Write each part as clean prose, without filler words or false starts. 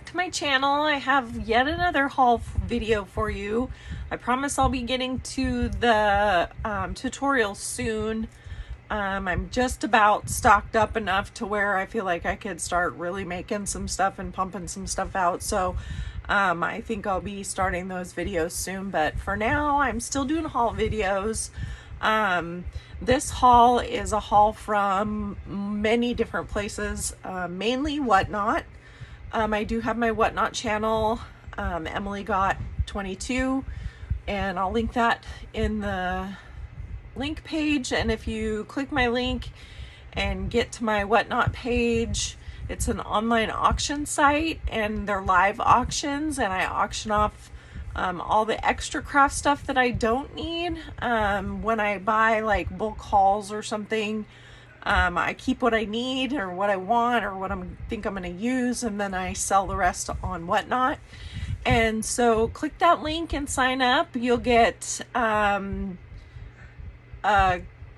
to my channel. I have yet another haul video for you. I promise I'll be getting to the tutorial soon. I'm just about stocked up enough to where I feel like I could start really making some stuff and pumping some stuff out. So I think I'll be starting those videos soon, but for now I'm still doing haul videos. This haul is a haul from many different places, mainly Whatnot. I do have my Whatnot channel, Emily Got 22, and I'll link that in the link page. And if you click my link and get to my Whatnot page, it's an online auction site and they're live auctions, and I auction off all the extra craft stuff that I don't need. When I buy like bulk hauls or something, I keep what I need or what I want or what I think I'm going to use, and then I sell the rest on Whatnot. And so click that link and sign up. You'll get a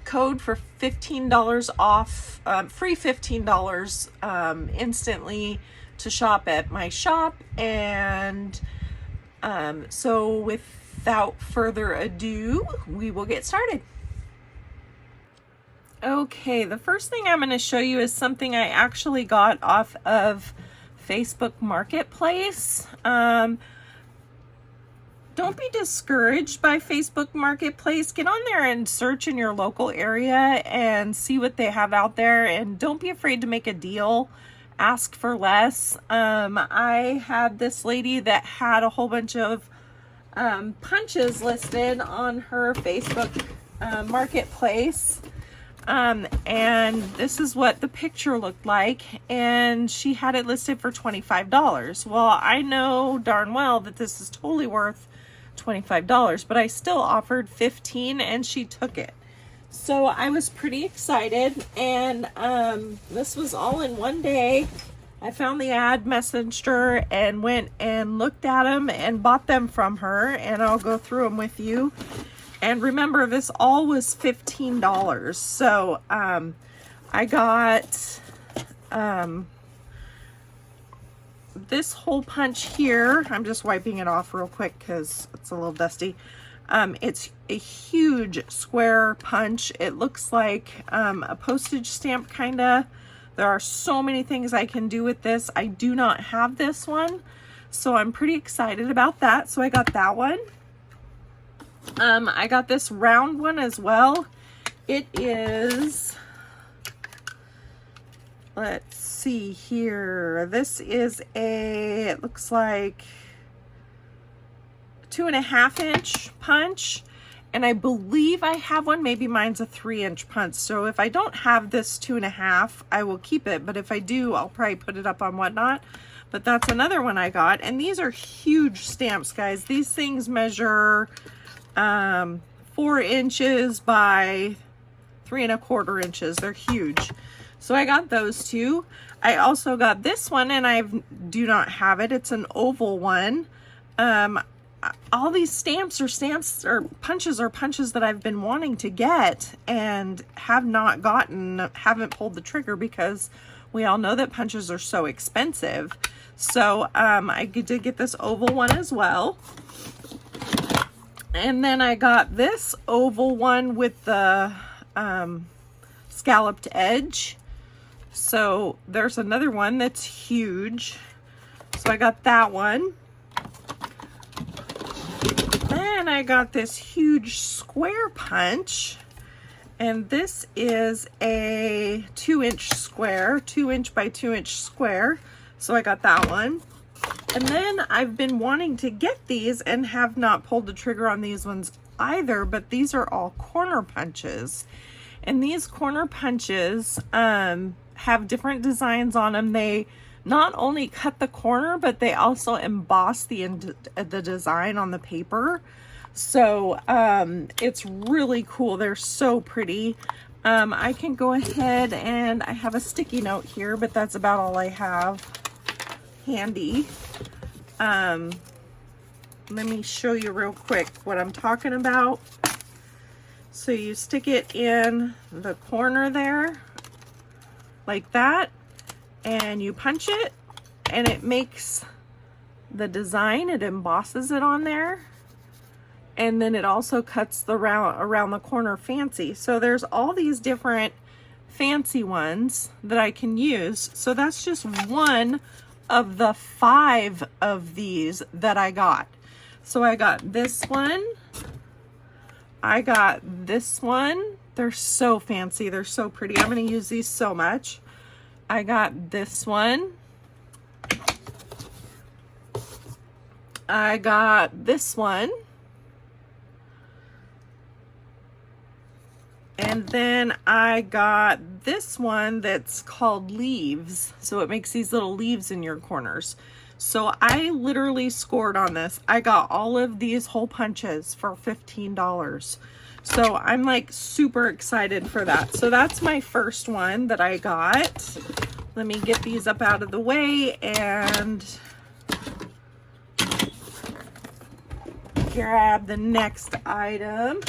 code for $15 off, free $15 instantly to shop at my shop. And so without further ado, we will get started. Okay, the first thing I'm going to show you is something I actually got off of Facebook Marketplace. Don't be discouraged by Facebook Marketplace. Get on there and search in your local area and see what they have out there, and don't be afraid to make a deal. Ask for less. I had this lady that had a whole bunch of punches listed on her Facebook Marketplace. And this is what the picture looked like, and she had it listed for $25. Well, I know darn well that this is totally worth $25, but I still offered $15 and she took it. So I was pretty excited, and this was all in one day. I found the ad, messaged her, and went and looked at them and bought them from her, and I'll go through them with you. And remember, this all was $15. So I got this whole punch here. I'm just wiping it off real quick because it's a little dusty. It's a huge square punch. It looks like a postage stamp kinda. There are so many things I can do with this. I do not have this one, so I'm pretty excited about that. So I got that one. I got this round one as well. It is, let's see here. This is it looks like 2.5 inch punch. And I believe I have one, maybe mine's a 3-inch punch. So if I don't have this 2.5, I will keep it. But if I do, I'll probably put it up on Whatnot. But that's another one I got. And these are huge stamps, guys. These things measure 4 inches by 3¼ inches. They're huge. So I got those two. I also got this one, and I do not have it. It's an oval one. All these stamps or punches that I've been wanting to get and have not gotten, haven't pulled the trigger because we all know that punches are so expensive. So I did get this oval one as well. And then I got this oval one with the scalloped edge. So there's another one that's huge. So I got that one. Then I got this huge square punch. And this is a 2-inch square, 2-inch by 2-inch square. So I got that one. And then I've been wanting to get these and have not pulled the trigger on these ones either, but these are all corner punches. And these corner punches have different designs on them. They not only cut the corner, but they also emboss the design on the paper. So it's really cool. They're so pretty. I can go ahead and I have a sticky note here, but that's about all I have handy. Let me show you real quick what I'm talking about. So you stick it in the corner there like that, and you punch it, and it makes the design, it embosses it on there. And then it also cuts the around the corner fancy. So there's all these different fancy ones that I can use. So that's just one of the 5 of these that I got. So I got this one. I got this one. They're so fancy. They're so pretty. I'm going to use these so much. I got this one. I got this one. And then I got this one that's called leaves. So it makes these little leaves in your corners. So I literally scored on this. I got all of these hole punches for $15. So I'm like super excited for that. So that's my first one that I got. Let me get these up out of the way and grab the next item.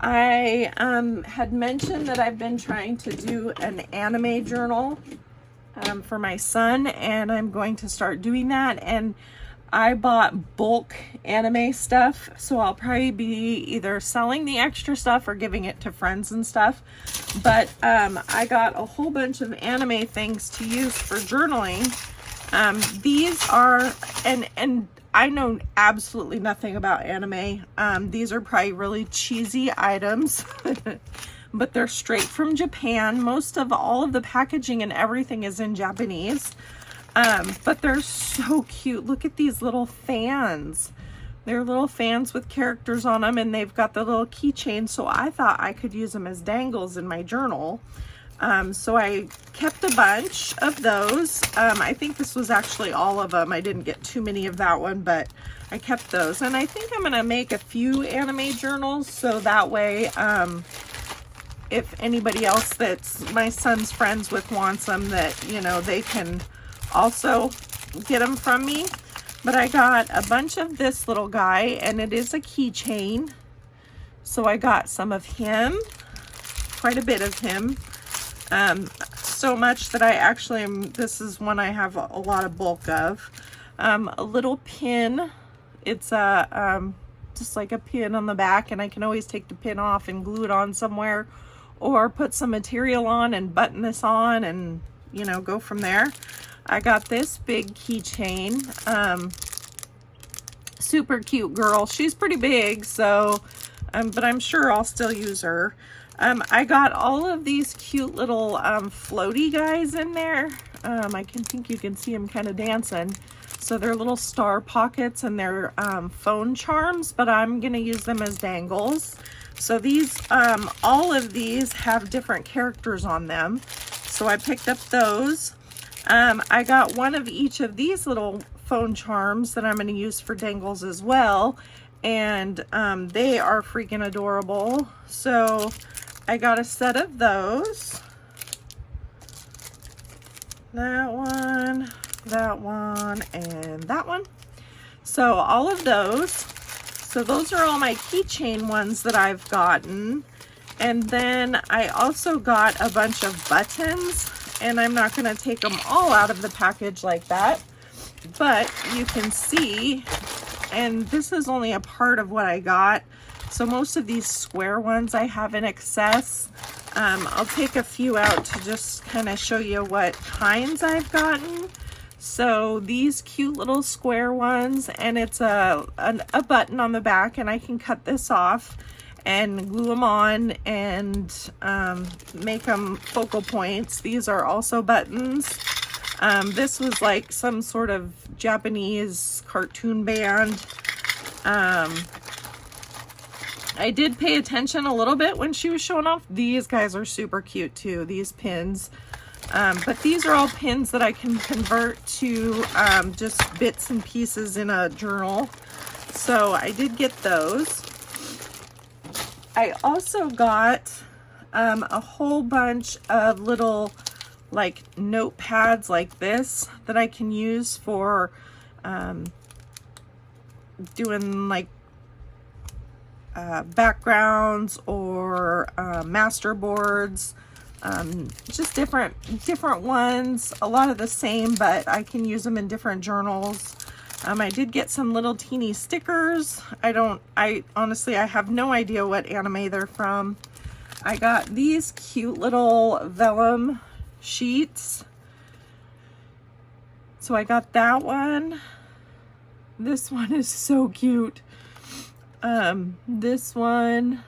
I had mentioned that I've been trying to do an anime journal for my son, and I'm going to start doing that. And I bought bulk anime stuff, so I'll probably be either selling the extra stuff or giving it to friends and stuff. But I got a whole bunch of anime things to use for journaling. These are, and I know absolutely nothing about anime. These are probably really cheesy items, but they're straight from Japan. Most of all of the packaging and everything is in Japanese. But they're so cute. Look at these little fans. They're little fans with characters on them, and they've got the little keychain. So I thought I could use them as dangles in my journal. So I kept a bunch of those. I think this was actually all of them. I didn't get too many of that one, but I kept those. And I think I'm going to make a few anime journals, so that way, if anybody else that's my son's friends with wants them, that, you know, they can also get them from me. But I got a bunch of this little guy, and it is a keychain. So I got some of him, quite a bit of him. So much that I actually am, this is one I have a lot of bulk of. A little pin. It's a, just like a pin on the back, and I can always take the pin off and glue it on somewhere, or put some material on and button this on and, you know, go from there. I got this big keychain. Super cute girl. She's pretty big, so, but I'm sure I'll still use her. I got all of these cute little floaty guys in there. I think you can see them kind of dancing. So they're little star pockets, and they're phone charms, but I'm going to use them as dangles. So these, all of these have different characters on them. So I picked up those. I got one of each of these little phone charms that I'm going to use for dangles as well. And they are freaking adorable. So I got a set of those. That one, and that one. So all of those. So those are all my keychain ones that I've gotten. And then I also got a bunch of buttons, and I'm not going to take them all out of the package like that, but you can see, and this is only a part of what I got. So most of these square ones I have in excess. I'll take a few out to just kind of show you what kinds I've gotten. So these cute little square ones, and it's a button on the back, and I can cut this off and glue them on and make them focal points. These are also buttons. This was like some sort of Japanese cartoon band. I did pay attention a little bit when she was showing off. These guys are super cute too, these pins. But these are all pins that I can convert to just bits and pieces in a journal. So I did get those. I also got a whole bunch of little like notepads like this that I can use for doing like backgrounds or master boards, just different ones, a lot of the same, but I can use them in different journals. I did get some little teeny stickers. I honestly, I have no idea what anime they're from. I got these cute little vellum sheets. So I got that one. This one is so cute. This one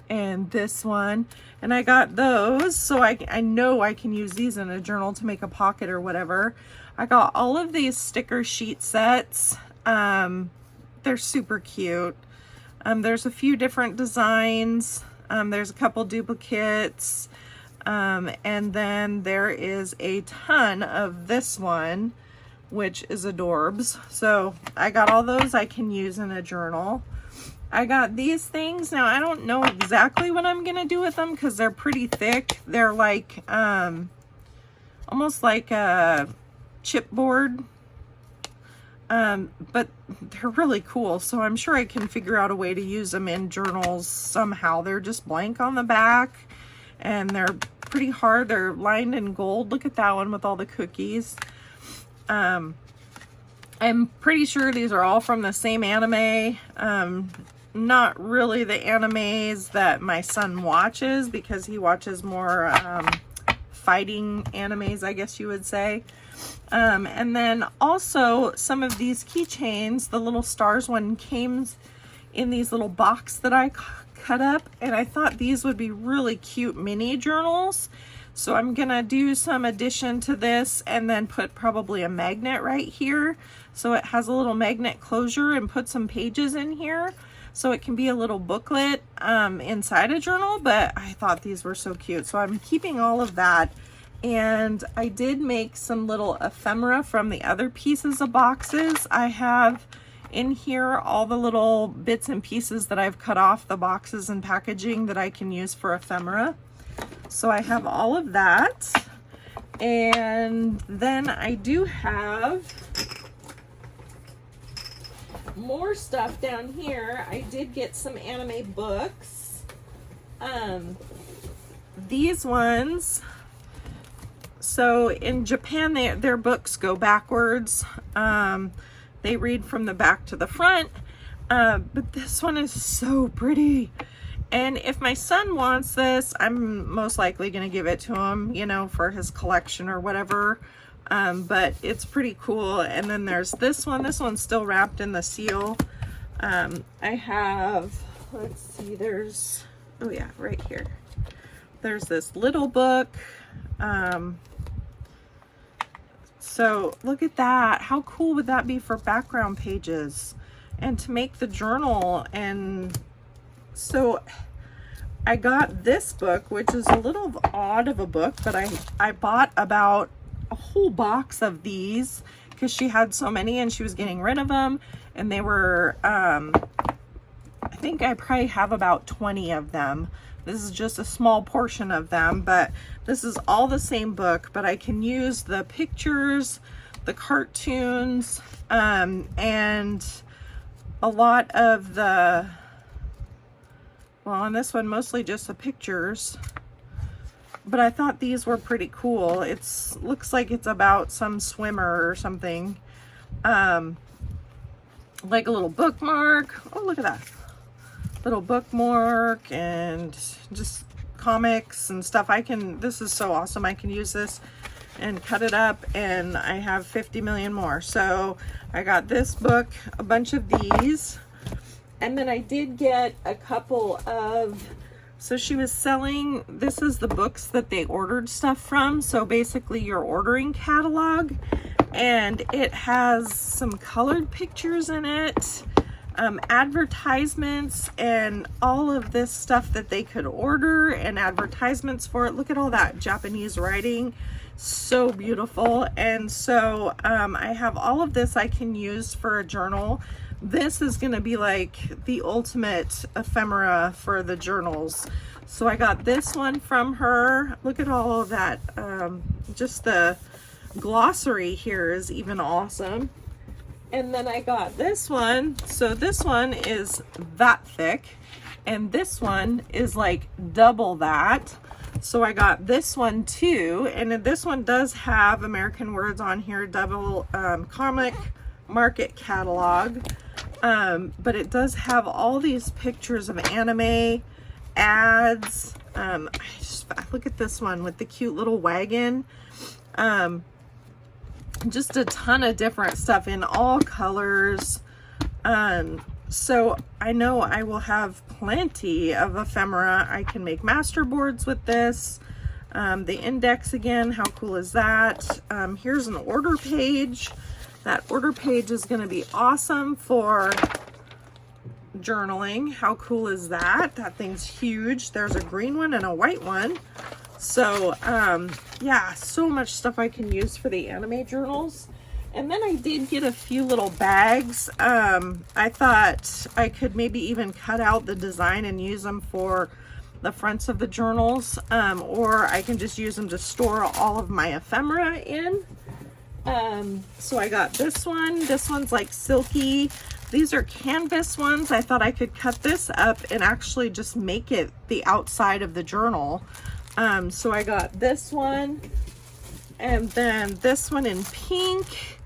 and this one. And I got those, so I know I can use these in a journal to make a pocket or whatever. I got all of these sticker sheet sets. They're super cute. There's a few different designs. There's a couple duplicates. And then there is a ton of this one, which is adorbs. So I got all those I can use in a journal. I got these things. Now, I don't know exactly what I'm going to do with them because they're pretty thick. They're like, almost like a chipboard. But they're really cool. So I'm sure I can figure out a way to use them in journals somehow. They're just blank on the back and they're pretty hard. They're lined in gold. Look at that one with all the cookies. I'm pretty sure these are all from the same anime. Not really the animes that my son watches because he watches more fighting animes, I guess you would say. And then also some of these keychains, the little stars one came in these little box that I cut up, and I thought these would be really cute mini journals. So I'm gonna do some addition to this and then put probably a magnet right here. So it has a little magnet closure and put some pages in here. So it can be a little booklet inside a journal, but I thought these were so cute. So I'm keeping all of that. And I did make some little ephemera from the other pieces of boxes. I have in here all the little bits and pieces that I've cut off the boxes and packaging that I can use for ephemera. So I have all of that. And then I do have more stuff down here. I did get some anime books. These ones, so in Japan, their books go backwards. They read from the back to the front. But this one is so pretty. And if my son wants this, I'm most likely going to give it to him, you know, for his collection or whatever. But it's pretty cool. And then there's this one. This one's still wrapped in the seal. I have, let's see, there's, oh yeah, right here. There's this little book. So look at that. How cool would that be for background pages and to make the journal? And so I got this book, which is a little odd of a book, but I bought about a whole box of these because she had so many and she was getting rid of them. And they were, I think I probably have about 20 of them. This is just a small portion of them, but this is all the same book, but I can use the pictures, the cartoons, and a lot of the, well, on this one, mostly just the pictures, but I thought these were pretty cool. It's looks like it's about some swimmer or something, like a little bookmark. Oh, look at that. Little bookmark and just comics and stuff. This is so awesome. I can use this and cut it up, and I have 50 million more. So I got this book, a bunch of these, and then I did get a couple of, so she was selling, this is the books that they ordered stuff from. So basically your ordering catalog, and it has some colored pictures in it, advertisements, and all of this stuff that they could order and advertisements for it. Look at all that Japanese writing, so beautiful. And so I have all of this I can use for a journal. This is going to be like the ultimate ephemera for the journals. So I got this one from her. Look at all of that. Just the glossary here is even awesome. And then I got this one. So this one is that thick, and this one is like double that. So I got this one too. And then this one does have American words on here, double comic market catalog. But it does have all these pictures of anime ads. Look at this one with the cute little wagon. Just a ton of different stuff in all colors. So I know I will have plenty of ephemera. I can make master boards with this. The index again, how cool is that? Here's an order page. That order page is going to be awesome for journaling. How cool is that? That thing's huge. There's a green one and a white one. So yeah, so much stuff I can use for the anime journals. And then I did get a few little bags. I thought I could maybe even cut out the design and use them for the fronts of the journals, or I can just use them to store all of my ephemera in. So I got this one. This one's like silky. These are canvas ones. I thought I could cut this up and actually just make it the outside of the journal. So I got this one, and then this one in pink,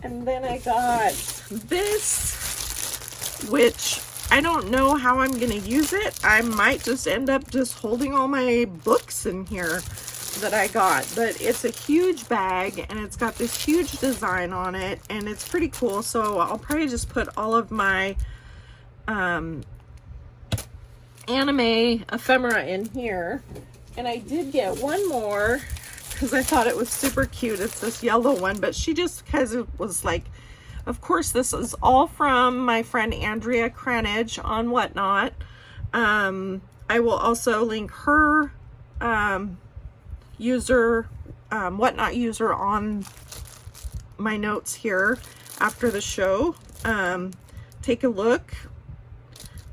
and then I got this, which I don't know how I'm going to use it. I might just end up just holding all my books in here that I got, but it's a huge bag and it's got this huge design on it and it's pretty cool. So I'll probably just put all of my anime ephemera in here. And I did get one more because I thought it was super cute. It's this yellow one, but she just, because it was like, of course, this is all from my friend andreacrannage on Whatnot. I will also link her Whatnot user on my notes here after the show. Take a look.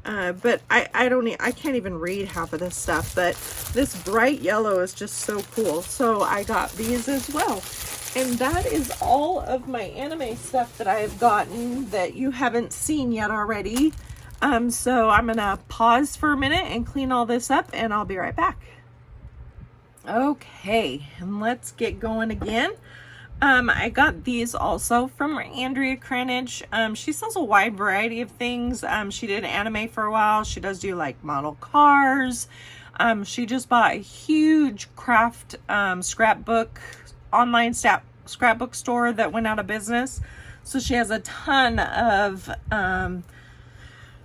But I can't even read half of this stuff, but this bright yellow is just so cool. So I got these as well. And that is all of my anime stuff that I've gotten that you haven't seen yet already. So I'm gonna pause for a minute and clean all this up and I'll be right back. Okay, and let's get going again. I got these also from andreacrannage. She sells a wide variety of things. She did anime for a while. She does do like model cars. She just bought a huge craft scrapbook online scrapbook store that went out of business. So she has a ton of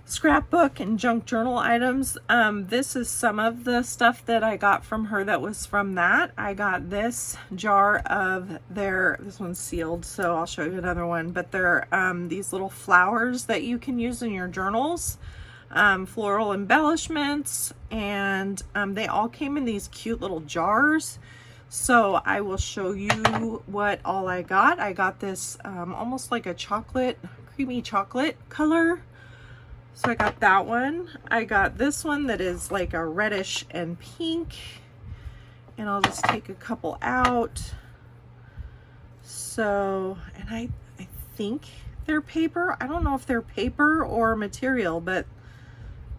scrapbook and junk journal items. This is some of the stuff that I got from her that was from that. I got this jar of this one's sealed, so I'll show you another one, but they're these little flowers that you can use in your journals, floral embellishments, and they all came in these cute little jars. So I will show you what all I got. I got this almost like a chocolate, creamy chocolate color. So I got that one. I got this one that is like a reddish and pink. And I'll just take a couple out. So, and I think they're paper. I don't know if they're paper or material, but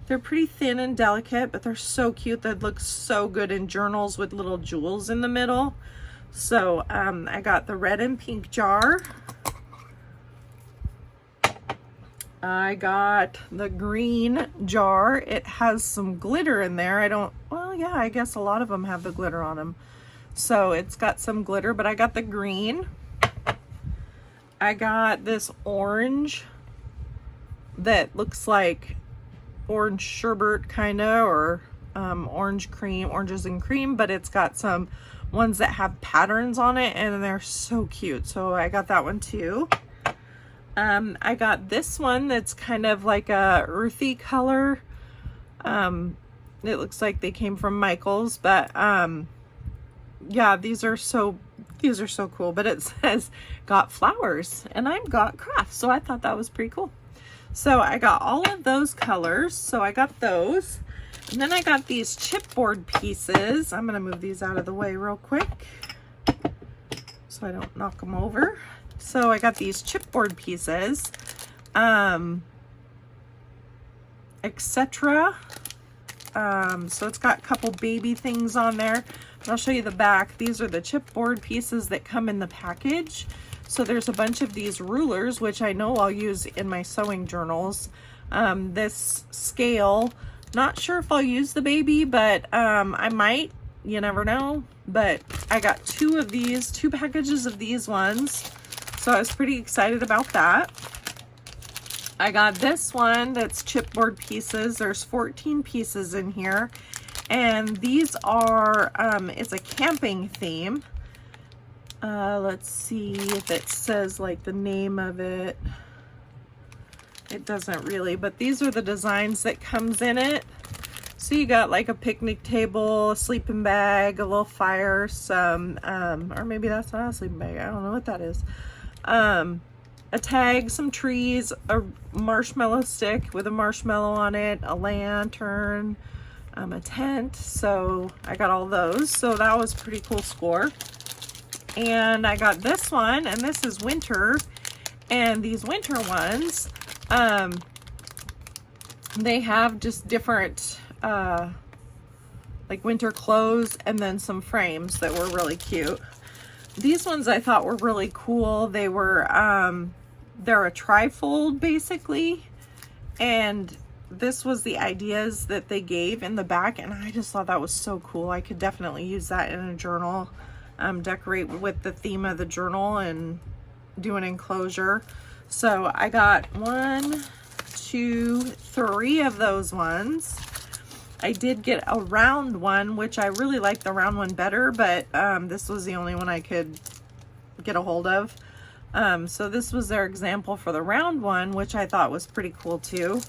they're pretty thin and delicate, but they're so cute. That looks so good in journals with little jewels in the middle. So I got the red and pink jar. I got the green jar. It has some glitter in there. Well, yeah, I guess a lot of them have the glitter on them. So it's got some glitter, but I got the green. I got this orange that looks like orange sherbet kinda, or oranges and cream, but it's got some ones that have patterns on it and they're so cute. So I got that one too. I got this one that's kind of like a earthy color. It looks like they came from Michael's, but yeah, these are so cool. But it says got flowers and I've got crafts, so I thought that was pretty cool. So I got all of those colors, so I got those. And then I got these chipboard pieces. I'm gonna move these out of the way real quick so I don't knock them over. So I got these chipboard pieces, etc. So it's got a couple baby things on there. But I'll show you the back. These are the chipboard pieces that come in the package. So there's a bunch of these rulers, which I know I'll use in my sewing journals. This scale, not sure if I'll use the baby, but I might, you never know. But I got two packages of these ones. So I was pretty excited about that. I got this one that's chipboard pieces. There's 14 pieces in here. And these are, it's a camping theme. Let's see if it says like the name of it. It doesn't really, but these are the designs that comes in it. So you got like a picnic table, a sleeping bag, a little fire, some, or maybe that's not a sleeping bag. I don't know what that is. A tag, some trees, a marshmallow stick with a marshmallow on it, a lantern, a tent. So I got all those. So that was a pretty cool score. And I got this one, and this is winter. And these winter ones, they have just different like winter clothes and then some frames that were really cute. These ones I thought were really cool. They were they're a trifold basically, and this was the ideas that they gave in the back, and I just thought that was so cool. I could definitely use that in a journal, decorate with the theme of the journal and do an enclosure. So I got 1, 2, 3 of those ones. I did get a round one, which I really like the round one better, but this was the only one I could get a hold of. So this was their example for the round one, which I thought was pretty cool too.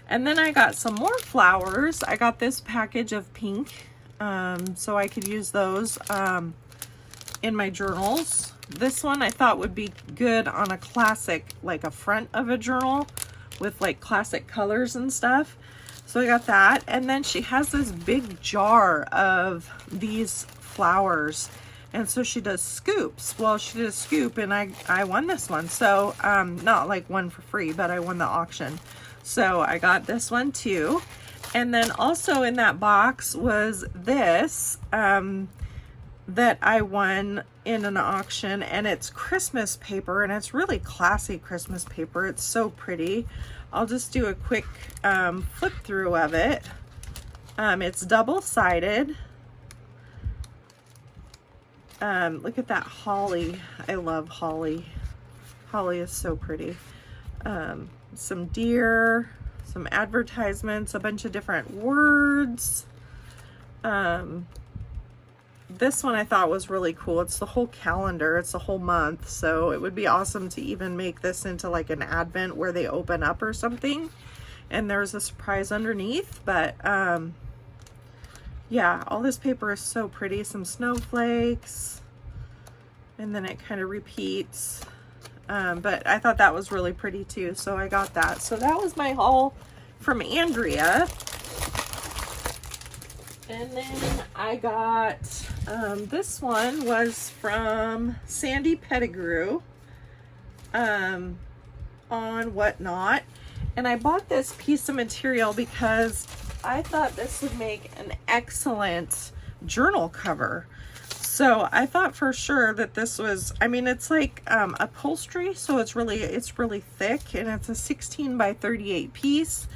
And then I got some more flowers. I got this package of pink, so I could use those in my journals. This one I thought would be good on a classic, like a front of a journal with like classic colors and stuff. So I got that. And then she has this big jar of these flowers. And so she does scoops. Well, she did a scoop and I won this one. So not like one for free, but I won the auction. So I got this one too. And then also in that box was this that I won in an auction, and it's Christmas paper, and it's really classy Christmas paper. It's so pretty. I'll just do a quick flip through of it. It's double-sided. Look at that holly. I love holly. Holly is so pretty. Some deer, some advertisements, a bunch of different words. This one I thought was really cool. It's the whole calendar. It's the whole month. So it would be awesome to even make this into like an advent where they open up or something. And there's a surprise underneath. But yeah, all this paper is so pretty. Some snowflakes. And then it kind of repeats. But I thought that was really pretty too. So I got that. So that was my haul from Andrea. And then I got, this one was from Sandy Pettigrew on Whatnot. And I bought this piece of material because I thought this would make an excellent journal cover. So I thought for sure that this was, I mean, it's like upholstery, so it's really thick, and it's a 16 by 38 piece.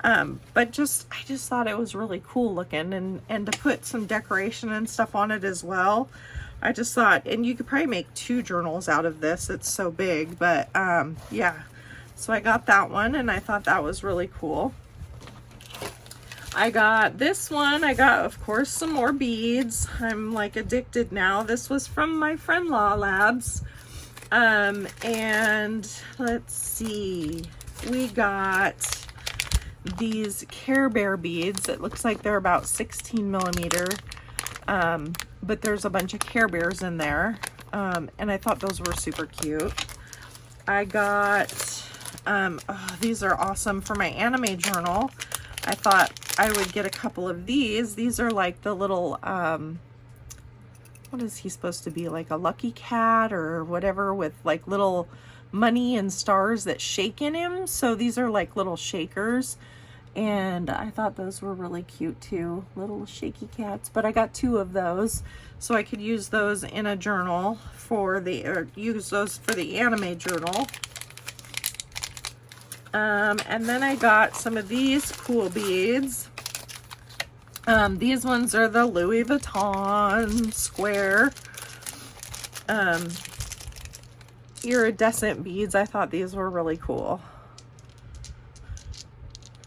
But I just thought it was really cool looking, and to put some decoration and stuff on it as well. I just thought, and you could probably make 2 journals out of this. It's so big, but yeah. So I got that one, and I thought that was really cool. I got this one. I got, of course, some more beads. I'm like addicted now. This was from my friend Law Labs. And let's see. We got these Care Bear beads. It looks like they're about 16 millimeter. But there's a bunch of Care Bears in there. And I thought those were super cute. I got, oh, these are awesome for my anime journal. I thought I would get a couple of these. These are like the little, what is he supposed to be? Like a lucky cat or whatever, with like little money and stars that shake in him. So these are like little shakers. And I thought those were really cute too, little shaky cats. But I got 2 of those, so I could use those in a journal for the, or use those for the anime journal. And then I got some of these cool beads. These ones are the Louis Vuitton square iridescent beads. I thought these were really cool.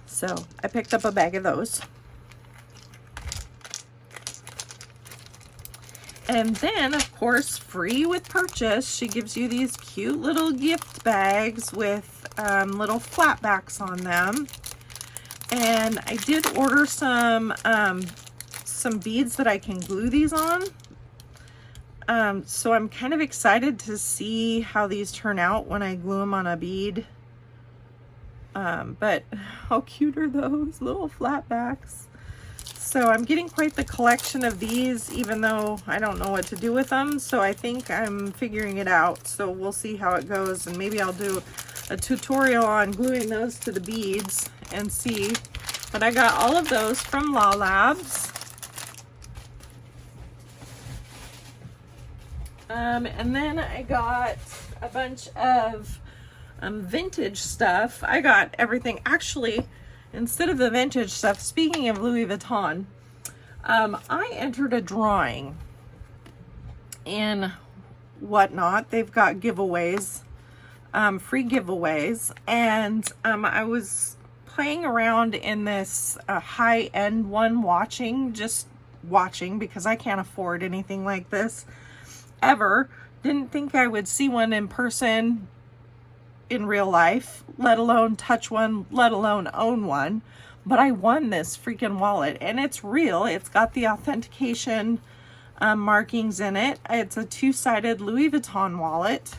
So I picked up a bag of those. And then, of course, free with purchase, she gives you these cute little gift bags with little flat backs on them. And I did order some beads that I can glue these on. So I'm kind of excited to see how these turn out when I glue them on a bead. But how cute are those little flat backs? So I'm getting quite the collection of these, even though I don't know what to do with them. So I think I'm figuring it out. So we'll see how it goes. And maybe I'll do a tutorial on gluing those to the beads and see. But I got all of those from Law Labs. And then I got a bunch of vintage stuff. I got everything. Actually, instead of the vintage stuff, speaking of Louis Vuitton, I entered a drawing in Whatnot. They've got giveaways, free giveaways, and I was playing around in this high-end one, just watching because I can't afford anything like this ever. Didn't think I would see one in person in real life, let alone touch one, let alone own one. But I won this freaking wallet, and it's real. It's got the authentication markings in it. It's a 2-sided Louis Vuitton wallet.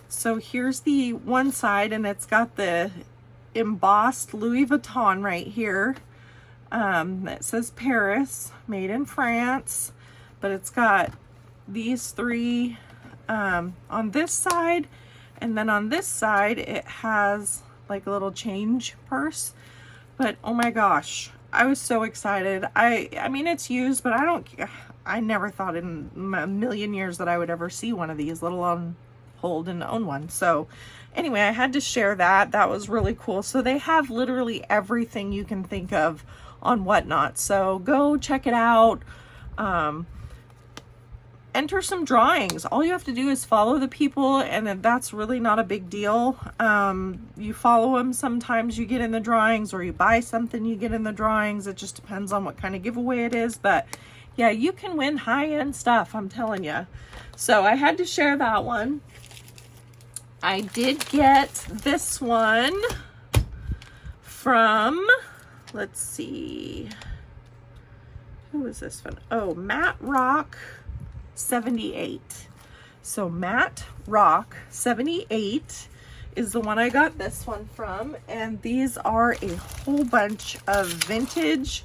So here's the one side, and it's got the embossed Louis Vuitton right here. That says Paris, made in France. But it's got these 3 on this side, and then on this side it has like a little change purse. But oh my gosh, I was so excited. I mean, it's used, but I never thought in a million years that I would ever see one of these, let alone hold and own one. So anyway, I had to share that. That was really cool. So they have literally everything you can think of on Whatnot. So go check it out. Enter some drawings. All you have to do is follow the people, and then that's really not a big deal. You follow them, sometimes you get in the drawings, or you buy something, you get in the drawings. It just depends on what kind of giveaway it is. But yeah, you can win high-end stuff, I'm telling you. So I had to share that one. I did get this one from, let's see, who is this one? Oh, Matt Rock 78. So Matt Rock 78 is the one I got this one from, and these are a whole bunch of vintage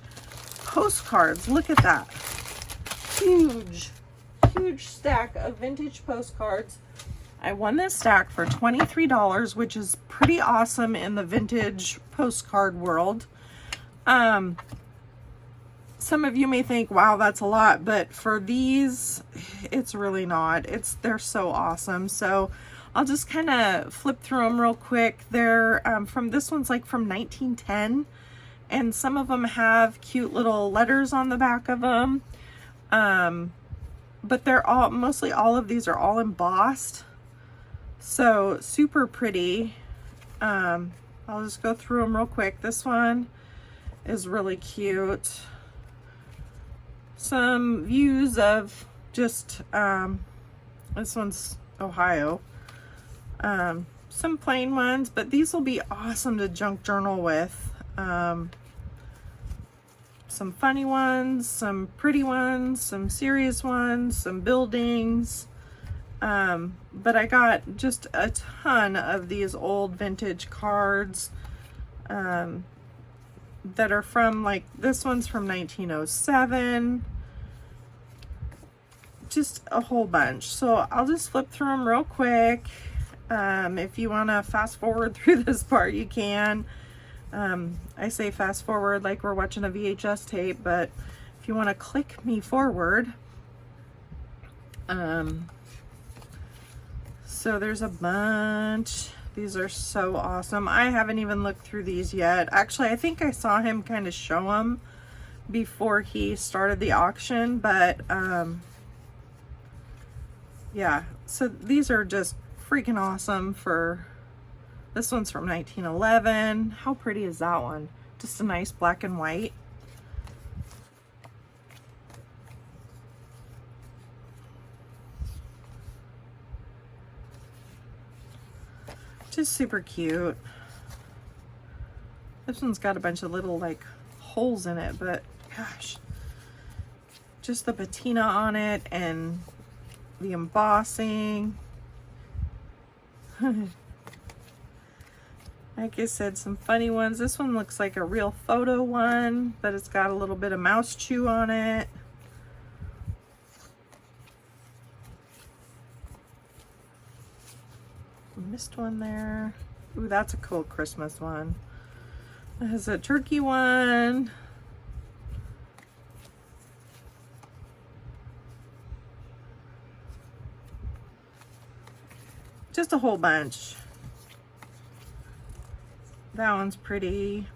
postcards. Look at that. Huge stack of vintage postcards. I won this stack for $23, which is pretty awesome in the vintage postcard world. Some of you may think, wow, that's a lot, but for these, it's really not. They're so awesome. So I'll just kind of flip through them real quick. They're from, this one's like from 1910, and some of them have cute little letters on the back of them. But they're all, mostly all of these are all embossed. So super pretty. I'll just go through them real quick. This one is really cute. Some views of just, this one's Ohio. Some plain ones, but these will be awesome to junk journal with. Some funny ones, some pretty ones, some serious ones, some buildings. But I got just a ton of these old vintage cards that are from, like, this one's from 1907. Just a whole bunch. So I'll just flip through them real quick. If you want to fast forward through this part, you can. I say fast forward like we're watching a VHS tape, but if you want to click me forward, so there's a bunch. These are so awesome. I haven't even looked through these yet. Actually, I think I saw him kind of show them before he started the auction, but yeah, so these are just freaking awesome. For this one's from 1911. How pretty is that one? Just a nice black and white. Just super cute. This one's got a bunch of little like holes in it, but gosh, just the patina on it and the embossing. Like I said, some funny ones. This one looks like a real photo one, but it's got a little bit of mouse chew on it. Missed one there. Ooh, that's a cool Christmas one. It has a turkey one. Just a whole bunch. That one's pretty.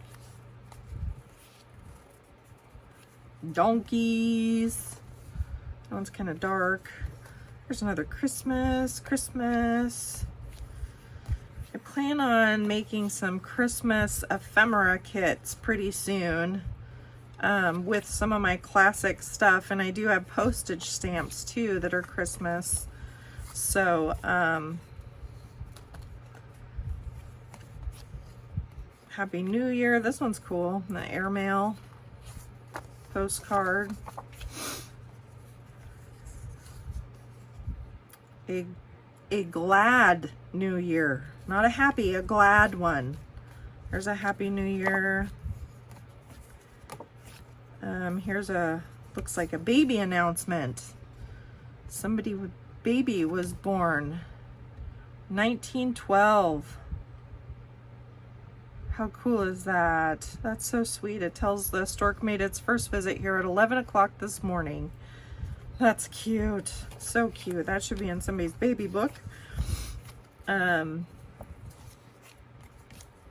Donkeys. That one's kind of dark. There's another Christmas. I plan on making some Christmas ephemera kits pretty soon with some of my classic stuff, and I do have postage stamps too that are Christmas. So Happy New Year. This one's cool. The airmail postcard. A glad New Year. Not a happy, a glad one. There's a Happy New Year. Here's a, looks like a baby announcement. Somebody with baby was born 1912. How cool is that? That's so sweet. It tells the stork made its first visit here at 11 o'clock this morning. That's cute. So cute. That should be in somebody's baby book.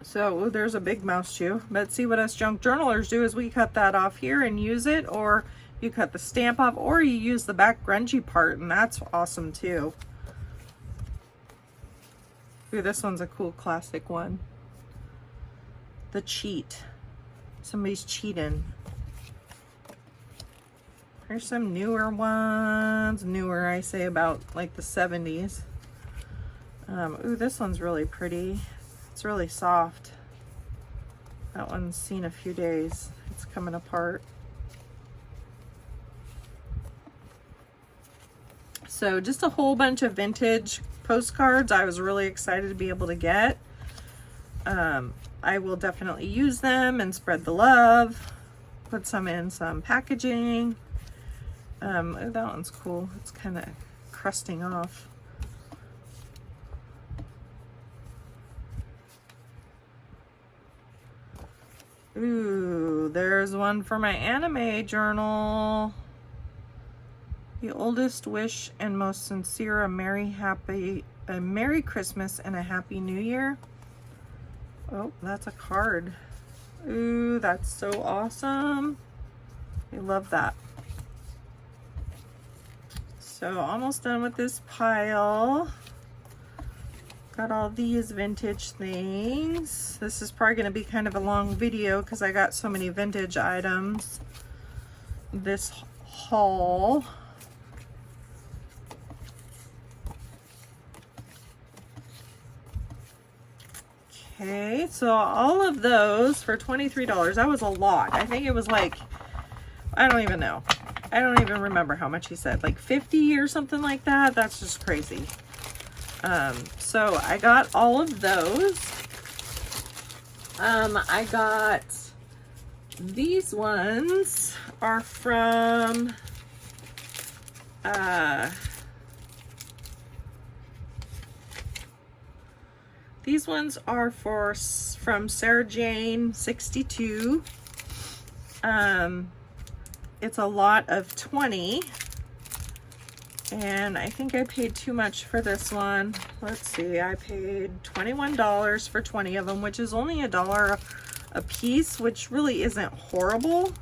So there's a big mouse chew. But see, what us junk journalers do is we cut that off here and use it, or you cut the stamp off, or you use the back grungy part, and that's awesome too. Ooh, this one's a cool classic one. The cheat. Somebody's cheating. There's some newer ones. Newer, I say, about like the 70s. Ooh, this one's really pretty. It's really soft. That one's seen a few days. It's coming apart. So just a whole bunch of vintage postcards I was really excited to be able to get. I will definitely use them and spread the love. Put some in some packaging. Oh, that one's cool. It's kind of crusting off. Ooh, there's one for my anime journal. The oldest wish and most sincere, a Merry Christmas and a Happy New Year. Oh, that's a card. Ooh, that's so awesome. I love that. So almost done with this pile. Got all these vintage things. This is probably going to be kind of a long video because I got so many vintage items this haul. Okay, so all of those for $23. That was a lot. I think it was like, I don't even know. I don't even remember how much he said, like 50 or something like that. That's just crazy. So I got all of those. I got these ones are from These ones are from Sarah Jane 62. It's a lot of 20. And I think I paid too much for this one. Let's see, I paid $21 for 20 of them, which is only $1 a piece, which really isn't horrible.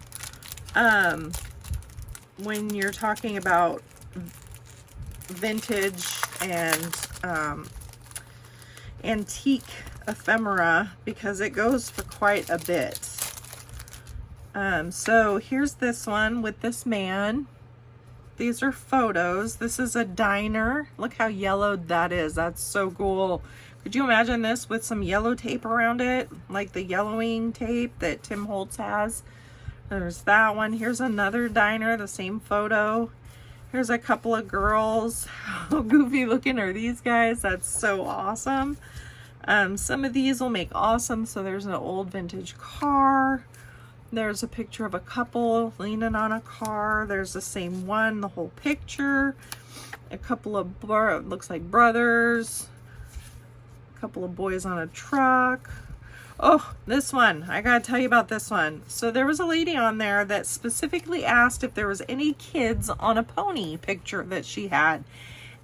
When you're talking about vintage and antique ephemera, because it goes for quite a bit. So here's this one with this man. These are photos. This is a diner. Look how yellowed that is. That's so cool. Could you imagine this with some yellow tape around it? Like the yellowing tape that Tim Holtz has. There's that one. Here's another diner, the same photo. Here's a couple of girls. How goofy looking are these guys? That's so awesome. Some of these will make awesome. So there's an old vintage car. There's a picture of a couple leaning on a car. There's the same one, the whole picture. A couple of, looks like brothers. A couple of boys on a truck. Oh, this one. I gotta tell you about this one. So there was a lady on there that specifically asked if there was any kids on a pony picture that she had.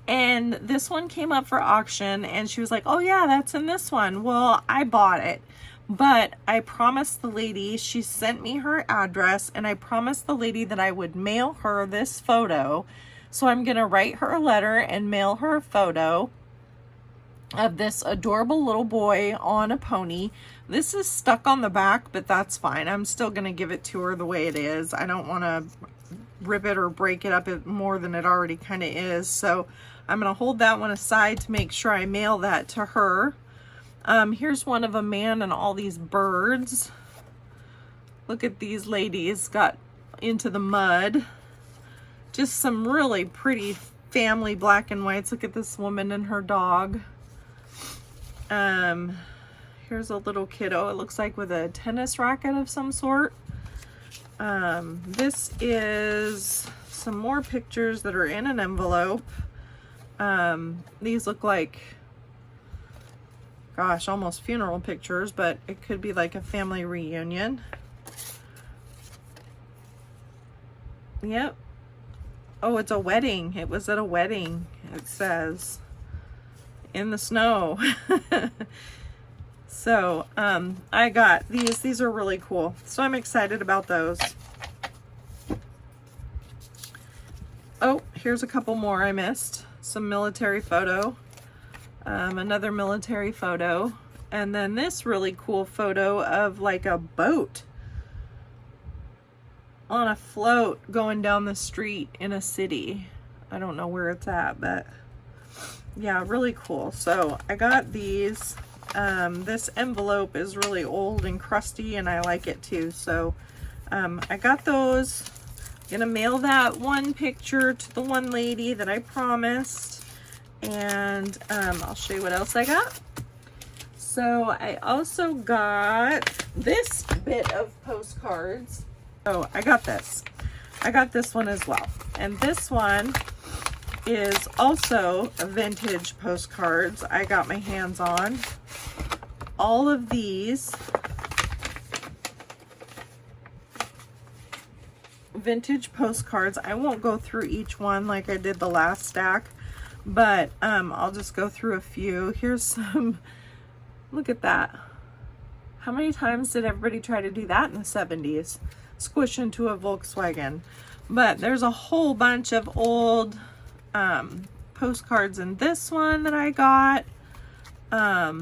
And this one came up for auction and she was like, oh yeah, that's in this one. Well, I bought it. But I promised the lady, she sent me her address, and I promised the lady that I would mail her this photo. So I'm going to write her a letter and mail her a photo of this adorable little boy on a pony. This is stuck on the back, but that's fine. I'm still going to give it to her the way it is. I don't want to rip it or break it up more than it already kind of is. So I'm going to hold that one aside to make sure I mail that to her. Here's one of a man and all these birds. Look at these ladies got into the mud. Just some really pretty family black and whites. Look at this woman and her dog. Here's a little kiddo, it looks like with a tennis racket of some sort. This is some more pictures that are in an envelope. These look like, gosh, almost funeral pictures, but it could be like a family reunion. Yep. Oh, it's a wedding. It was at a wedding, it says. In the snow. So, I got these. These are really cool. So I'm excited about those. Oh, here's a couple more I missed. Some military photo. Another military photo, and then this really cool photo of like a boat on a float going down the street in a city. I don't know where it's at, but yeah, really cool. So I got these. This envelope is really old and crusty and I like it too, so I got those. Gonna mail that one picture to the one lady that I promised. And I'll show you what else I got. So I also got this bit of postcards. Oh, I got this. I got this one as well. And this one is also vintage postcards I got my hands on. All of these vintage postcards. I won't go through each one like I did the last stack. But I'll just go through a few. Here's some. Look at that. How many times did everybody try to do that in the 70s? Squish into a Volkswagen. But there's a whole bunch of old postcards in this one that I got. I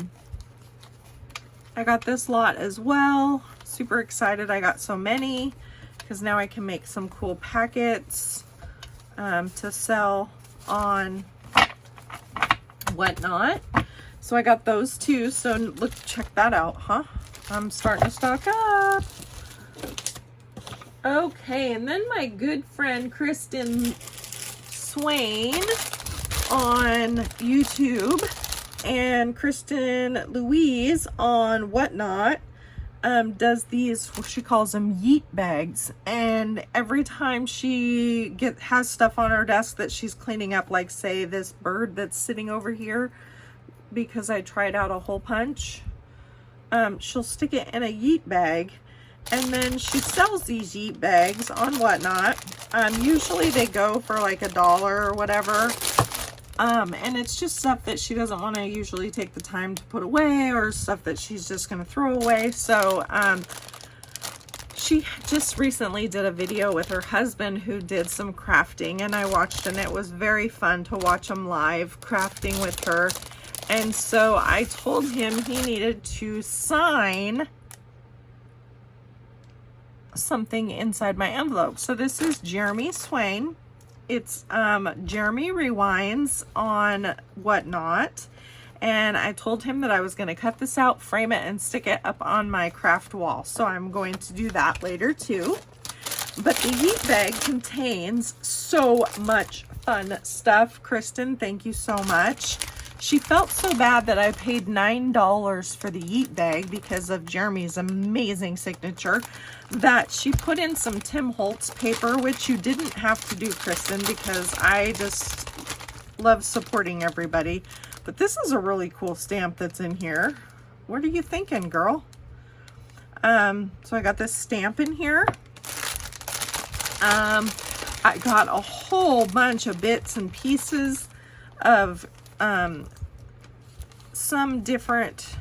got this lot as well. Super excited I got so many, because now I can make some cool packets to sell on Whatnot. So I got those too. So look, check that out, huh? I'm starting to stock up. Okay, and then my good friend Kristen Swain on YouTube and Kristen Louise on Whatnot does these, she calls them yeet bags, and every time she has stuff on her desk that she's cleaning up, like say this bird that's sitting over here, because I tried out a hole punch. She'll stick it in a yeet bag, and then she sells these yeet bags on Whatnot. Usually they go for like $1 or whatever. And it's just stuff that she doesn't want to usually take the time to put away, or stuff that she's just going to throw away. So, she just recently did a video with her husband who did some crafting, and I watched, and it was very fun to watch him live crafting with her. And so I told him he needed to sign something inside my envelope. So this is Jeremy Swain. It's Jeremy Rewinds on Whatnot. And I told him that I was going to cut this out, frame it, and stick it up on my craft wall. So I'm going to do that later too. But the yeet bag contains so much fun stuff. Kristen, thank you so much. She felt so bad that I paid $9 for the yeet bag because of Jeremy's amazing signature, that she put in some Tim Holtz paper, which you didn't have to do, Kristen, because I just love supporting everybody. But this is a really cool stamp that's in here. What are you thinking, girl? So I got this stamp in here. I got a whole bunch of bits and pieces of some different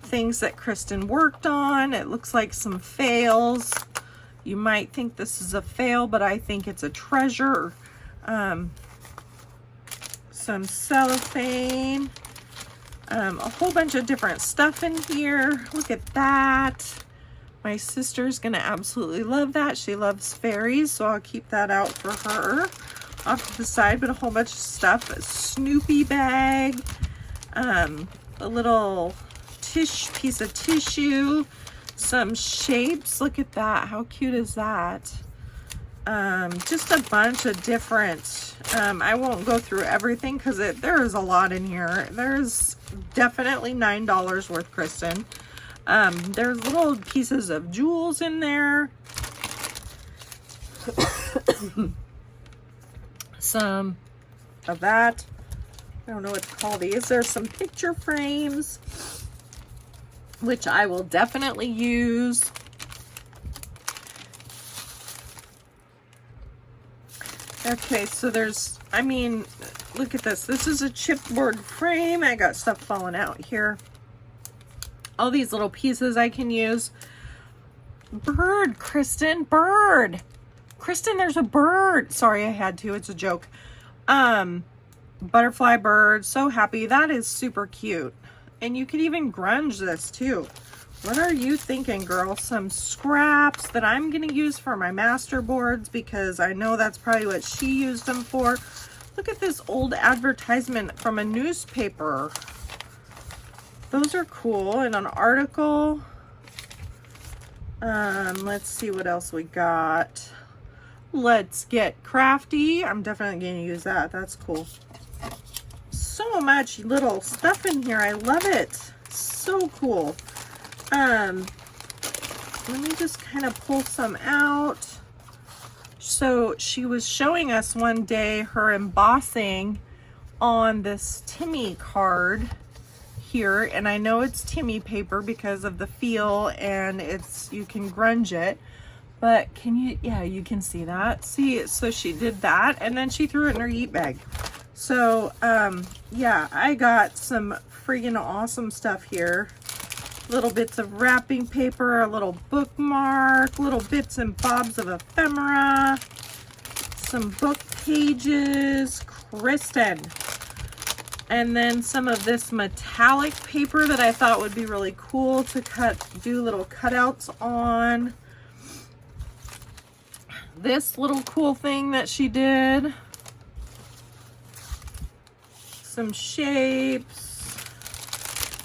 things that Kristen worked on. It looks like some fails. You might think this is a fail, but I think it's a treasure. Some cellophane, a whole bunch of different stuff in here. Look at that. My sister's gonna absolutely love that. She loves fairies, so I'll keep that out for her off to the side. But a whole bunch of stuff. A Snoopy bag, a little piece of tissue, some shapes. Look at that. How cute is that? Just a bunch of different, I won't go through everything because there is a lot in here. There's definitely $9 worth, Kristen. There's little pieces of jewels in there. Some of that. I don't know what to call these. There's some picture frames, which I will definitely use. Okay, so there's, I mean, look at this. This is a chipboard frame. I got stuff falling out here. All these little pieces I can use. Bird, Kristen, bird. Kristen, there's a bird. Sorry, I had to. It's a joke. Butterfly bird. So happy. That is super cute. And you could even grunge this too. What are you thinking, girl? Some scraps that I'm going to use for my master boards because I know that's probably what she used them for. Look at this old advertisement from a newspaper. Those are cool. And an article. Let's see what else we got. Let's get crafty. I'm definitely going to use that. That's cool. So much little stuff in here. I love it. So cool. Let me just kind of pull some out. So she was showing us one day her embossing on this Timmy card here, and I know it's Timmy paper because of the feel, and you can grunge it, but can you, yeah, you can see that. See, so she did that, and then she threw it in her yeet bag. So, yeah, I got some freaking awesome stuff here. Little bits of wrapping paper, a little bookmark, little bits and bobs of ephemera, some book pages, Kristen. And then some of this metallic paper that I thought would be really cool to do little cutouts on. This little cool thing that she did. Some shapes.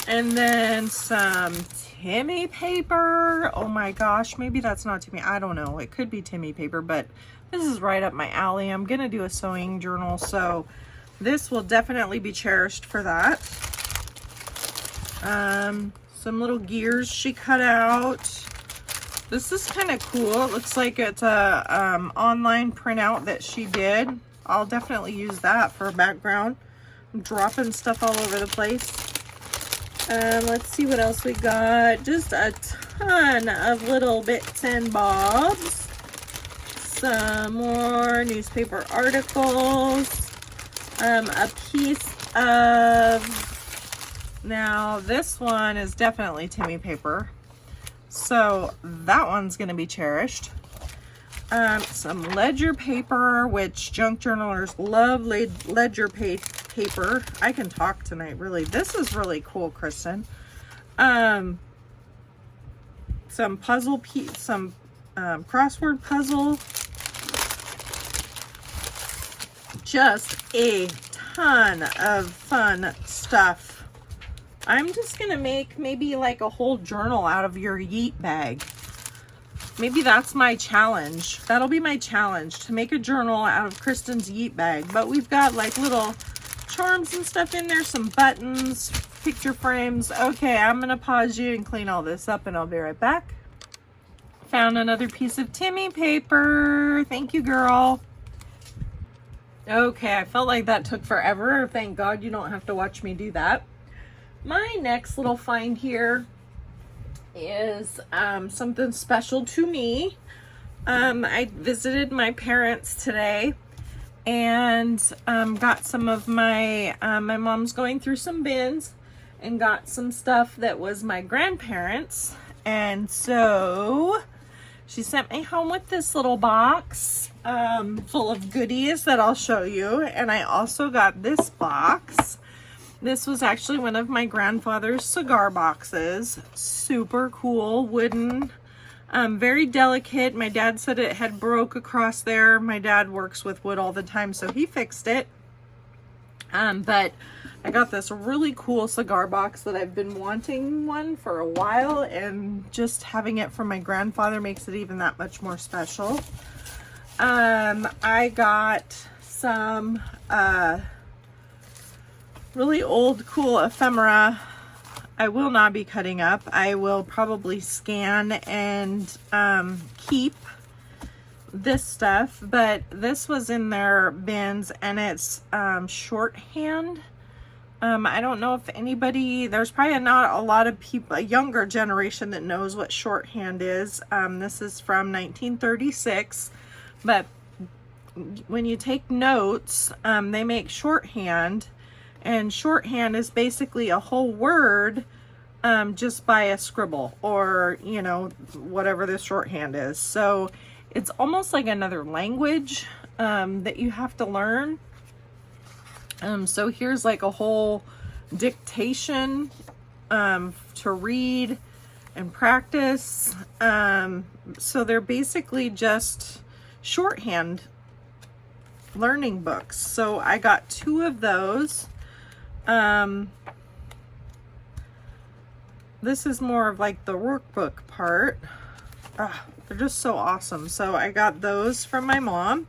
And then some Timmy paper. Oh my gosh, maybe that's not Timmy. I don't know. It could be Timmy paper, but this is right up my alley. I'm going to do a sewing journal, so this will definitely be cherished for that. Some little gears she cut out. This is kind of cool. It looks like it's a online printout that she did. I'll definitely use that for a background. dropping stuff all over the place. Let's see what else we got. Just a ton of little bits and bobs. Some more newspaper articles. A piece of, now this one is definitely Timmy paper. So that one's going to be cherished. Some ledger paper, which junk journalers love ledger paper. I can talk tonight, really. This is really cool, Kristen. Some puzzle piece, some crossword puzzle. Just a ton of fun stuff. I'm just gonna make maybe like a whole journal out of your yeet bag. Maybe that's my challenge. That'll be my challenge, to make a journal out of Kristen's yeet bag. But we've got like little charms and stuff in there, some buttons, picture frames. Okay, I'm gonna pause you and clean all this up and I'll be right back. Found another piece of Timmy paper. Thank you, girl. Okay, I felt like that took forever. Thank God you don't have to watch me do that. My next little find here is something special to me. I visited my parents today and got some of my mom's going through some bins and got some stuff that was my grandparents. And so she sent me home with this little box full of goodies that I'll show you. And I also got this box. This was actually one of my grandfather's cigar boxes. Super cool, wooden, very delicate. My dad said it had broke across there. My dad works with wood all the time, so he fixed it. But I got this really cool cigar box that I've been wanting one for a while, and just having it from my grandfather makes it even that much more special. I got some really old cool ephemera. I will not be cutting up. I will probably scan and keep this stuff, but this was in their bins, and it's shorthand. I don't know if anybody, there's probably not a lot of people, a younger generation, that knows what shorthand is. This is from 1936, but when you take notes, they make shorthand. And shorthand is basically a whole word just by a scribble, or, you know, whatever the shorthand is. So it's almost like another language that you have to learn. So here's like a whole dictation to read and practice. So they're basically just shorthand learning books. So I got 2 of those. This is more of like the workbook part. They're just so awesome. So I got those from my mom.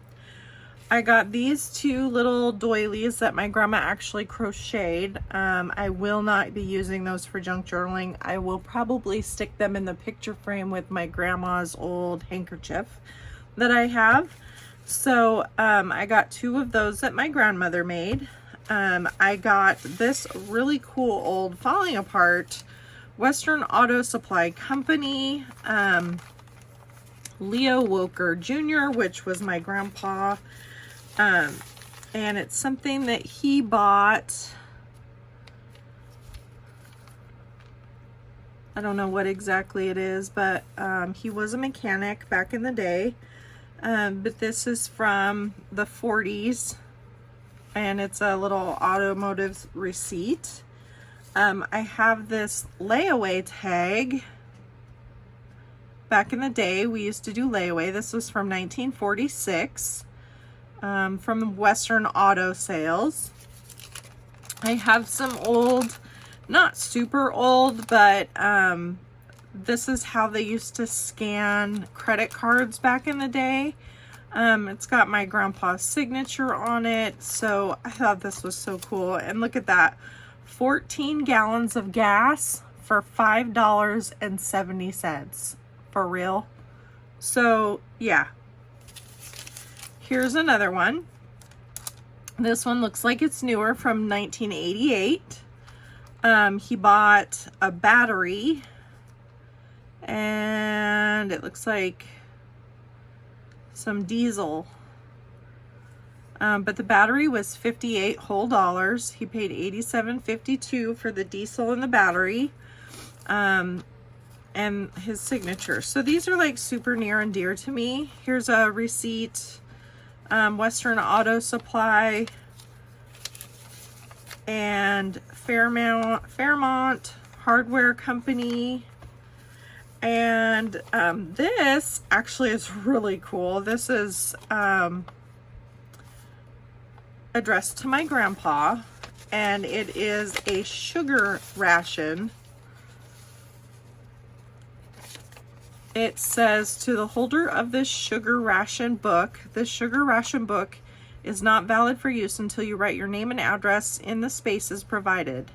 I got these 2 little doilies that my grandma actually crocheted. I will not be using those for junk journaling. I will probably stick them in the picture frame with my grandma's old handkerchief that I have. So I got 2 of those that my grandmother made. I got this really cool old falling apart Western Auto Supply Company Leo Woker Jr., which was my grandpa. And it's something that he bought. I don't know what exactly it is, but he was a mechanic back in the day. But this is from the 40s. And it's a little automotive receipt. I have this layaway tag. Back in the day, we used to do layaway. This was from 1946, from Western Auto Sales. I have some old, not super old, but this is how they used to scan credit cards back in the day. It's got my grandpa's signature on it, so I thought this was so cool. And look at that, 14 gallons of gas for $5.70. For real. So yeah, here's another one. This one looks like it's newer, from 1988. He bought a battery, and it looks like some diesel. But the battery was 58 whole dollars. He paid $87.52 for the diesel and the battery, and his signature. So these are like super near and dear to me. Here's a receipt. Western Auto Supply and Fairmont Hardware Company. And this actually is really cool. This is addressed to my grandpa, and it is a sugar ration. It says, to the holder of this sugar ration book is not valid for use until you write your name and address in the spaces provided.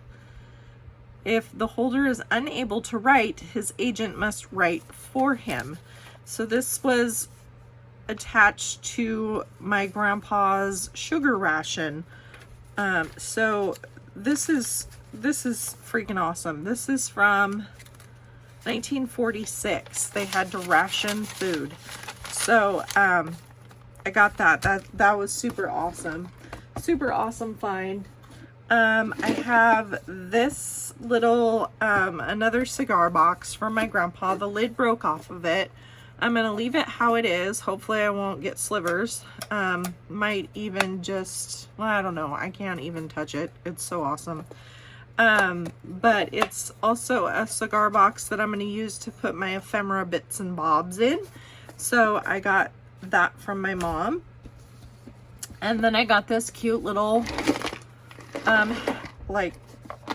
If the holder is unable to write, his agent must write for him. So this was attached to my grandpa's sugar ration. So this is freaking awesome. This is from 1946. They had to ration food. So I got that was super awesome find. I have this little another cigar box from my grandpa. The lid broke off of it. I'm gonna leave it how it is. Hopefully I won't get slivers. Might even just, well, I don't know, I can't even touch it. It's so awesome. But it's also a cigar box that I'm going to use to put my ephemera bits and bobs in. So I got that from my mom. And then I got this cute little, like,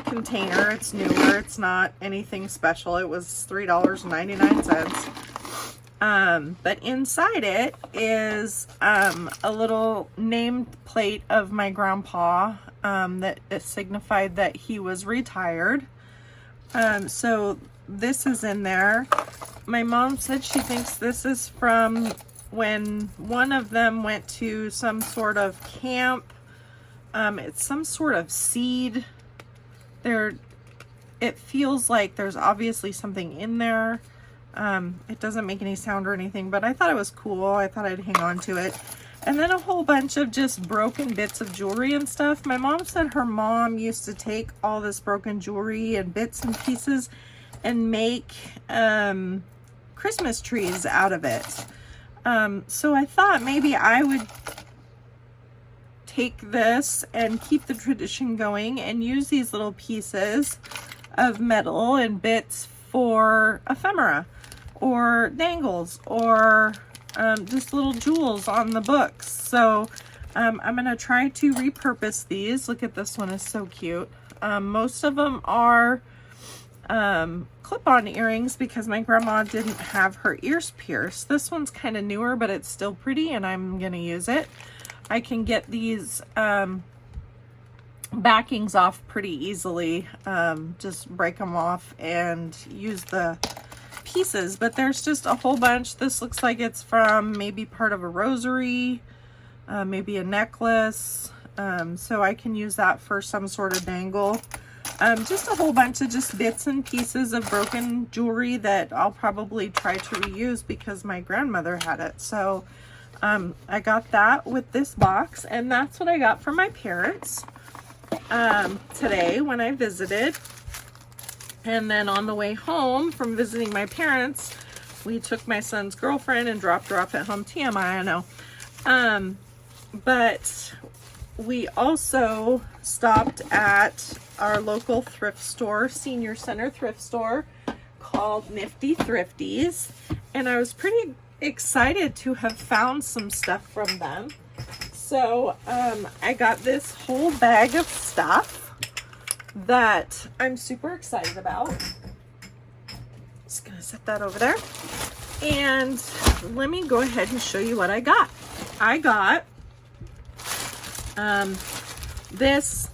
container. It's newer. It's not anything special. It was $3.99. But inside it is, a little named plate of my grandpa, that it signified that he was retired. So this is in there. My mom said she thinks this is from when one of them went to some sort of camp. It's some sort of seed. It feels like there's obviously something in there. It doesn't make any sound or anything, but I thought it was cool. I thought I'd hang on to it. And then a whole bunch of just broken bits of jewelry and stuff. My mom said her mom used to take all this broken jewelry and bits and pieces and make Christmas trees out of it. So I thought maybe I would take this and keep the tradition going and use these little pieces of metal and bits for ephemera or dangles or just little jewels on the books. So I'm gonna try to repurpose these. Look at this one, is so cute. Most of them are clip-on earrings because my grandma didn't have her ears pierced. This one's kind of newer, but it's still pretty, and I'm gonna use it. I can get these backings off pretty easily. Just break them off and use the pieces, but there's just a whole bunch. This looks like it's from maybe part of a rosary, maybe a necklace, so I can use that for some sort of dangle. Just a whole bunch of just bits and pieces of broken jewelry that I'll probably try to reuse because my grandmother had it. So I got that with this box, and that's what I got from my parents today when I visited. And then on the way home from visiting my parents, we took my son's girlfriend and dropped her off at home. TMI, I know. But we also stopped at our local thrift store, senior center thrift store called Nifty Thrifties. And I was pretty excited to have found some stuff from them. So I got this whole bag of stuff that I'm super excited about. Just gonna set that over there. And let me go ahead and show you what I got. I got this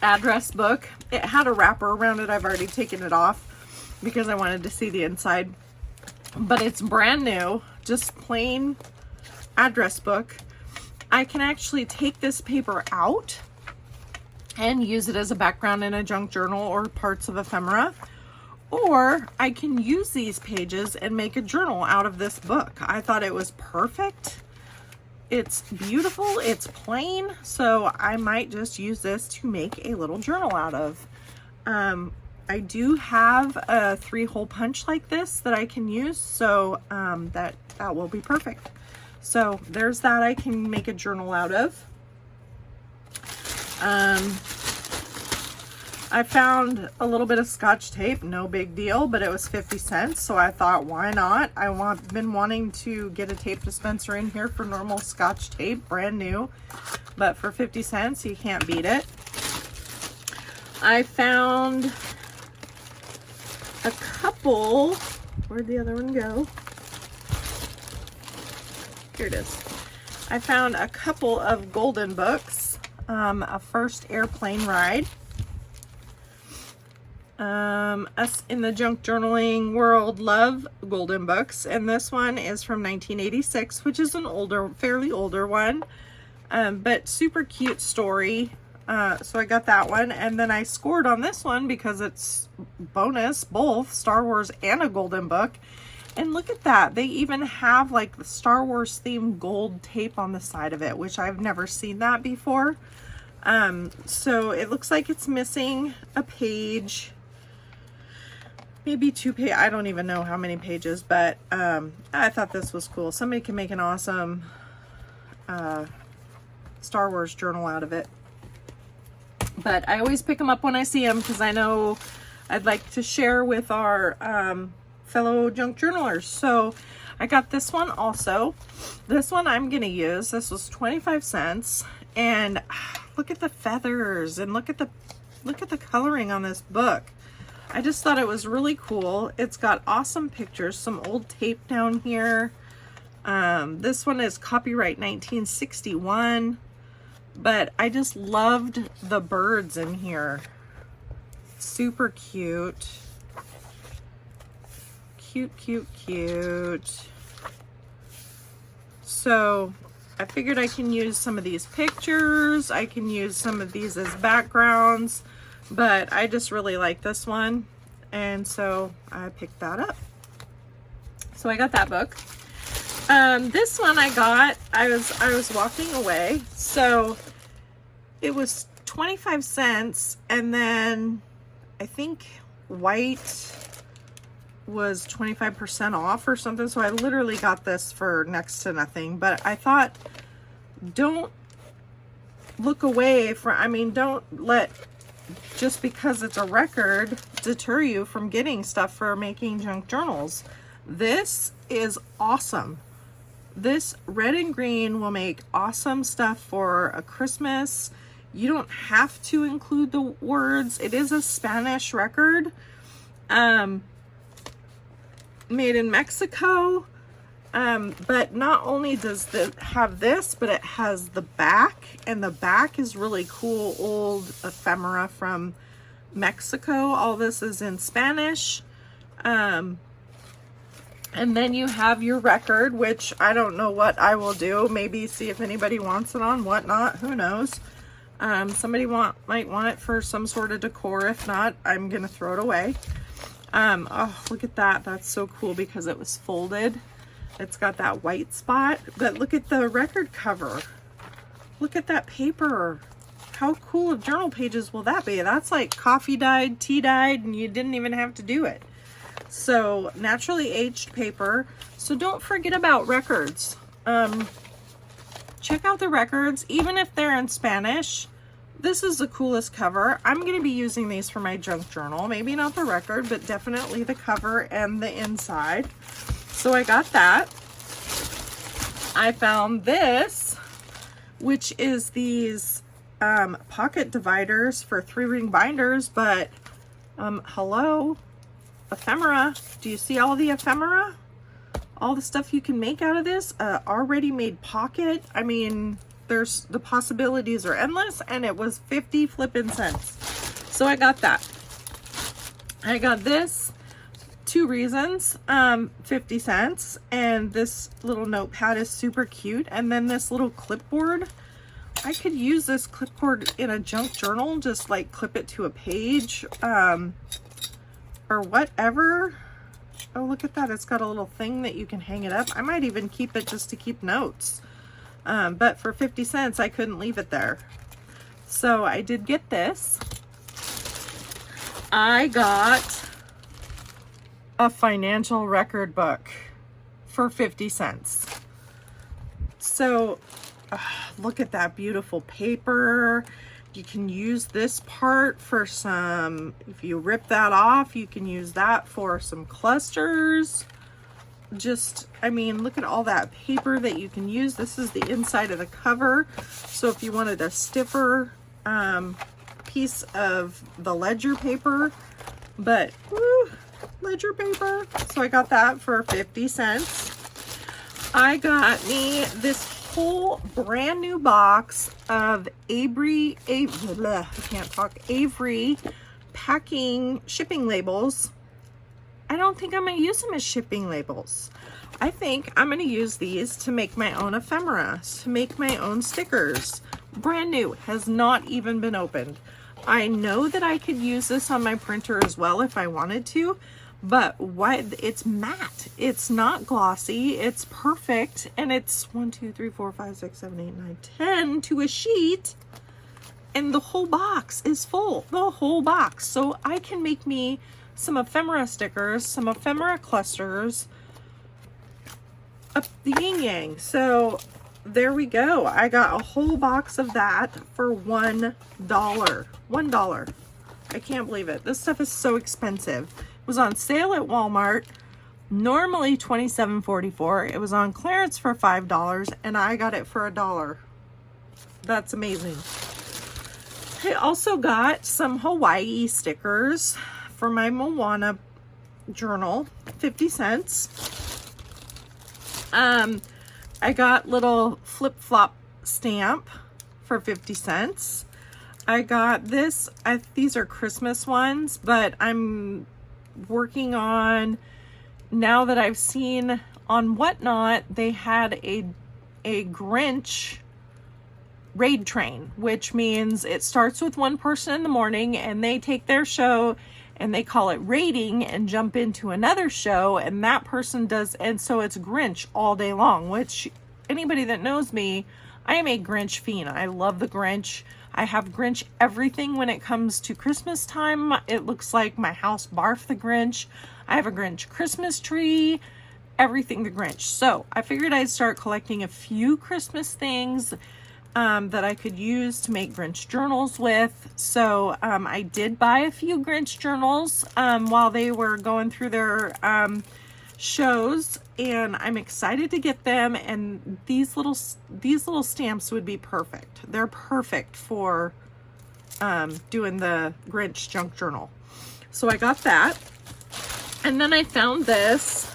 address book. It had a wrapper around it. I've already taken it off because I wanted to see the inside. But it's brand new, just plain address book. I can actually take this paper out and use it as a background in a junk journal or parts of ephemera. Or I can use these pages and make a journal out of this book. I thought it was perfect. It's beautiful, it's plain, so I might just use this to make a little journal out of. I do have a 3-hole punch like this that I can use, so that will be perfect. So there's that I can make a journal out of. I found a little bit of Scotch tape, no big deal, but it was 50 cents, so I thought, why not? Been wanting to get a tape dispenser in here for normal Scotch tape, brand new, but for 50 cents, you can't beat it. I found a couple, where'd the other one go? Here it is. I found a couple of golden books, a first airplane ride. Us in the junk journaling world love golden books, and this one is from 1986, which is an older, fairly older one, but super cute story. So I got that one, and then I scored on this one because it's bonus, both Star Wars and a golden book. And look at that, they even have like the Star Wars themed gold tape on the side of it, which I've never seen that before. So it looks like it's missing a page, maybe 2 pages. I don't even know how many pages, but I thought this was cool. Somebody can make an awesome Star Wars journal out of it. But I always pick them up when I see them because I know I'd like to share with our fellow junk journalers. So I got this one also. This one I'm going to use. This was 25 cents. And look at the feathers and look at the coloring on this book. I just thought it was really cool. It's got awesome pictures, some old tape down here. This one is copyright 1961, but I just loved the birds in here. Super cute. Cute, cute, cute. So I figured I can use some of these pictures. I can use some of these as backgrounds. But I just really like this one, and so I picked that up. So I got that book. This one I got, I was walking away, so it was 25 cents, and then I think white was 25% off or something, so I literally got this for next to nothing. But I thought, don't look away from, I mean, don't let just because it's a record deter you from getting stuff for making junk journals. This is awesome. This red and green will make awesome stuff for a Christmas. You don't have to include the words. It is a Spanish record, made in Mexico. But not only does it have this, but it has the back, and the back is really cool old ephemera from Mexico. All this is in Spanish. And then you have your record, which I don't know what I will do. Maybe see if anybody wants it on whatnot. Who knows? Somebody might want it for some sort of decor. If not, I'm gonna throw it away. Oh, look at that. That's so cool because it was folded. It's got that white spot, but look at the record cover. Look at that paper. How cool of journal pages will that be? That's like coffee dyed, tea dyed, and you didn't even have to do it. So naturally aged paper. So don't forget about records. Check out the records, even if they're in Spanish. This is the coolest cover. I'm going to be using these for my junk journal. Maybe not the record, but definitely the cover and the inside. So I got that. I found this, which is these pocket dividers for 3-ring binders, but hello, ephemera. Do you see all the ephemera? All the stuff you can make out of this, already made pocket. I mean, the possibilities are endless, and it was 50 flippin' cents. So I got that. I got this 2 reasons. 50 cents, and this little notepad is super cute. And then this little clipboard, I could use this clipboard in a junk journal, just like clip it to a page, or whatever. Oh, look at that. It's got a little thing that you can hang it up. I might even keep it just to keep notes. But for 50 cents, I couldn't leave it there. So I did get this. I got a financial record book for 50 cents. So look at that beautiful paper. You can use this part for some, if you rip that off, you can use that for some clusters. Just, I mean, look at all that paper that you can use. This is the inside of the cover. So if you wanted a stiffer piece of the ledger paper, but woo, ledger paper. So I got that for 50 cents. I got me this whole brand new box of Avery packing shipping labels. I don't think I'm going to use them as shipping labels. I think I'm going to use these to make my own ephemera, to make my own stickers. Brand new, has not even been opened. I know that I could use this on my printer as well if I wanted to, but why? It's matte. It's not glossy. It's perfect. And it's 1, 2, 3, 4, 5, 6, 7, 8, 9, 10 to a sheet. And the whole box is full. The whole box. So I can make me some ephemera stickers, some ephemera clusters, up the yin yang. So there we go. I got a whole box of that for $1. $1. I can't believe it. This stuff is so expensive. It was on sale at Walmart, normally $27.44. It was on clearance for $5, and I got it for $1. That's amazing. I also got some Hawaii stickers for my Moana journal, 50 cents. I got little flip-flop stamp for 50 cents. I got this, these are Christmas ones, but I'm working on, now that I've seen on Whatnot, they had a Grinch raid train, which means it starts with one person in the morning and they take their show and they call it raiding and jump into another show, and that person does, and so it's Grinch all day long, which anybody that knows me, I am a Grinch fiend. I love the Grinch. I have Grinch everything when it comes to Christmas time. It looks like my house barfed the Grinch. I have a Grinch Christmas tree, everything the Grinch. So I figured I'd start collecting a few Christmas things that I could use to make Grinch journals with. So I did buy a few Grinch journals while they were going through their shows, and I'm excited to get them. And these little stamps would be perfect. They're perfect for doing the Grinch junk journal. So I got that, and then I found this,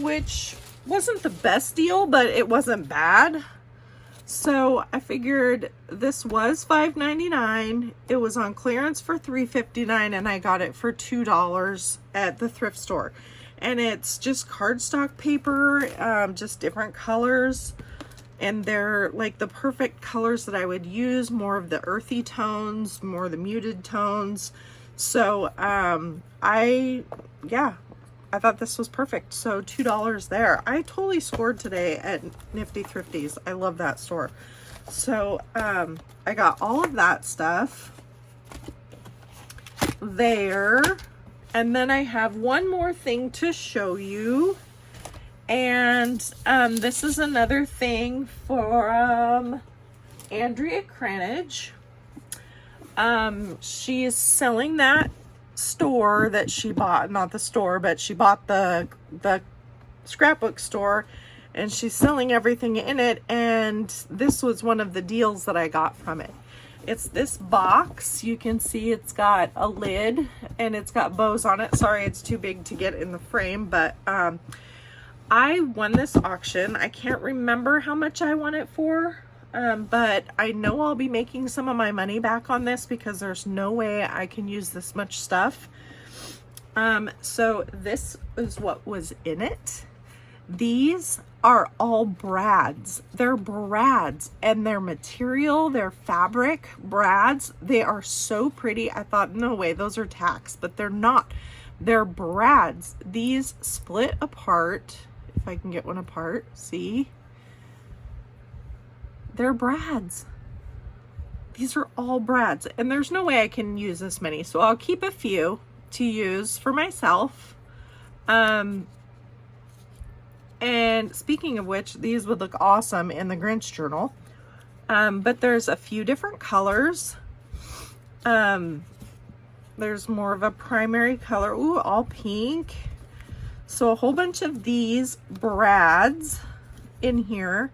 which wasn't the best deal, but it wasn't bad. So I figured this was $5.99. It was on clearance for $3.59, and I got it for $2 at the thrift store. And it's just cardstock paper, just different colors. And they're like the perfect colors that I would use, more of the earthy tones, more of the muted tones. So I thought this was perfect. So $2 there. I totally scored today at Nifty Thrifties. I love that store. So I got all of that stuff there. And then I have one more thing to show you. And this is another thing for andreacrannage. She is selling that store that she bought, not the store, but she bought the scrapbook store, and she's selling everything in it. And this was one of the deals that I got from it. It's this box. You can see it's got a lid and it's got bows on it. Sorry, it's too big to get in the frame, but I won this auction. I can't remember how much I won it for, but I know I'll be making some of my money back on this because there's no way I can use this much stuff. So this is what was in it. These are all brads. They're brads, and their material, their fabric brads, they are so pretty. I thought, no way, those are tacks, but they're not. They're brads. These split apart. If I can get one apart, see? They're brads. These are all brads, and there's no way I can use this many, so I'll keep a few to use for myself. And speaking of which, these would look awesome in the Grinch journal. But there's a few different colors. There's more of a primary color. Ooh, all pink. So a whole bunch of these brads in here.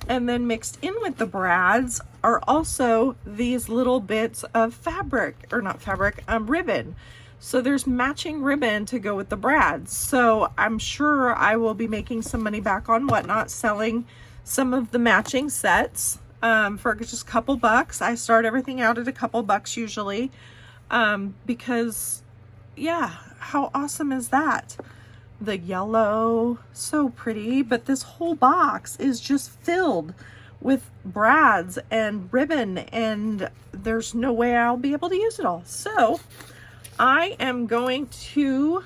And then mixed in with the brads are also these little bits of fabric, or not fabric, ribbon. So there's matching ribbon to go with the brads. So I'm sure I will be making some money back on Whatnot, selling some of the matching sets for just a couple bucks. I start everything out at a couple bucks usually, because yeah, how awesome is that? The yellow, so pretty, but this whole box is just filled with brads and ribbon, and there's no way I'll be able to use it all. So I am going to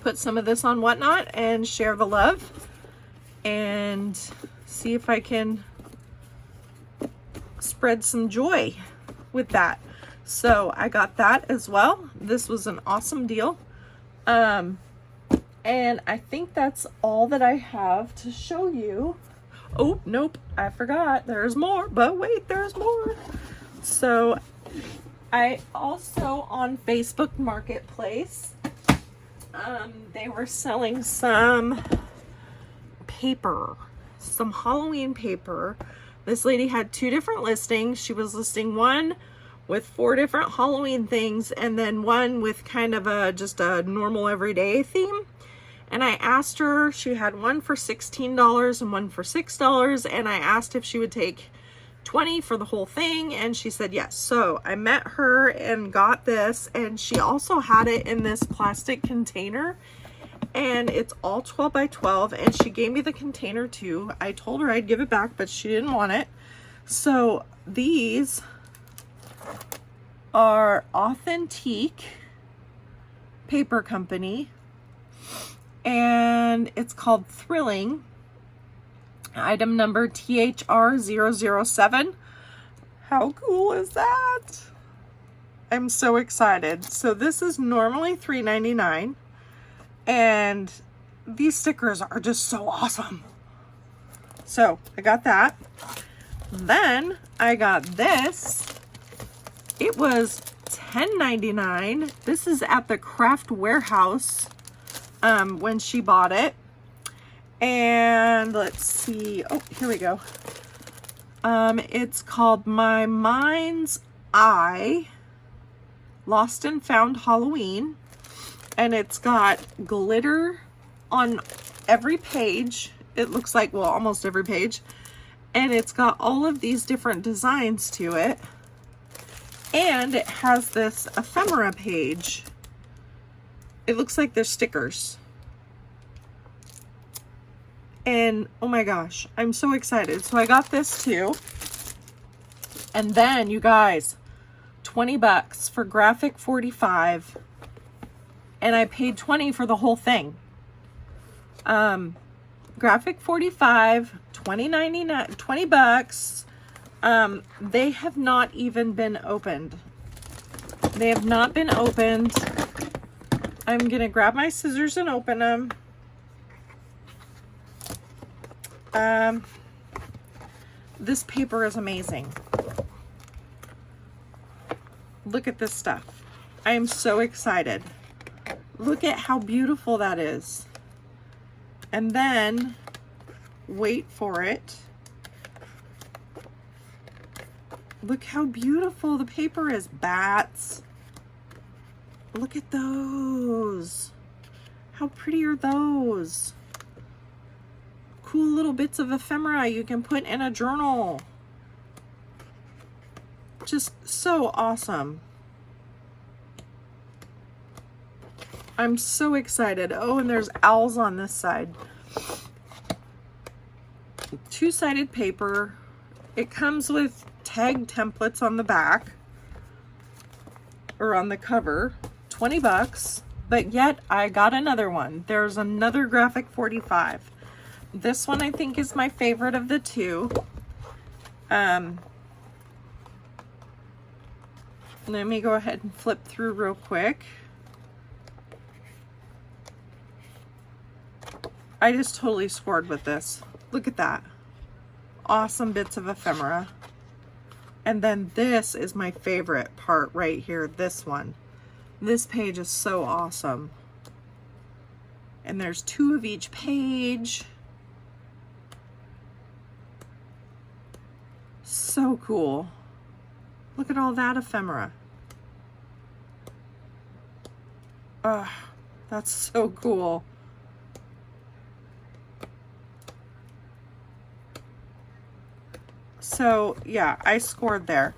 put some of this on Whatnot and share the love and see if I can spread some joy with that. So I got that as well. This was an awesome deal. And I think that's all that I have to show you. Oh, nope, I forgot. There's more, but wait, there's more. So I also, on Facebook Marketplace, they were selling some paper, some Halloween paper. This lady had two different listings. She was listing one with 4 different Halloween things, and then one with kind of just a normal everyday theme. And I asked her, she had one for $16 and one for $6, and I asked if she would take 20 for the whole thing, and she said yes. So I met her and got this, and she also had it in this plastic container, and it's all 12 by 12, and she gave me the container too. I told her I'd give it back, but she didn't want it. So these are Authentique Paper Company, and it's called Thrilling. Item number THR007. How cool is that? I'm so excited. So this is normally $3.99, and these stickers are just so awesome. So I got that. Then I got this. It was $10.99. This is at the Craft Warehouse when she bought it. And let's see. Oh, here we go. It's called My Mind's Eye Lost and Found Halloween. And it's got glitter on every page. It looks like, well, almost every page. And it's got all of these different designs to it. And it has this ephemera page. It looks like they're stickers. And oh my gosh, I'm so excited. So I got this too. And then you guys, 20 bucks for graphic 45. And I paid 20 for the whole thing. Graphic 45, 20 bucks. They have not even been opened. They have not been opened. I'm gonna grab my scissors and open them. This paper is amazing. Look at this stuff. I am so excited. Look at how beautiful that is. And then, wait for it. Look how beautiful the paper is. Bats. Look at those. How pretty are those? Cool little bits of ephemera you can put in a journal. Just so awesome. I'm so excited. Oh, and there's owls on this side. Two-sided paper. It comes with tag templates on the back or on the cover. 20 bucks, but yet I got another one. There's another graphic 45. This one I think is my favorite of the two. Let me go ahead and flip through real quick. I just totally scored with this. Look at that. Awesome bits of ephemera. And then this is my favorite part right here, this one. This page is so awesome. And there's 2 of each page. So cool. Look at all that ephemera. Oh, that's so cool. So yeah, I scored there.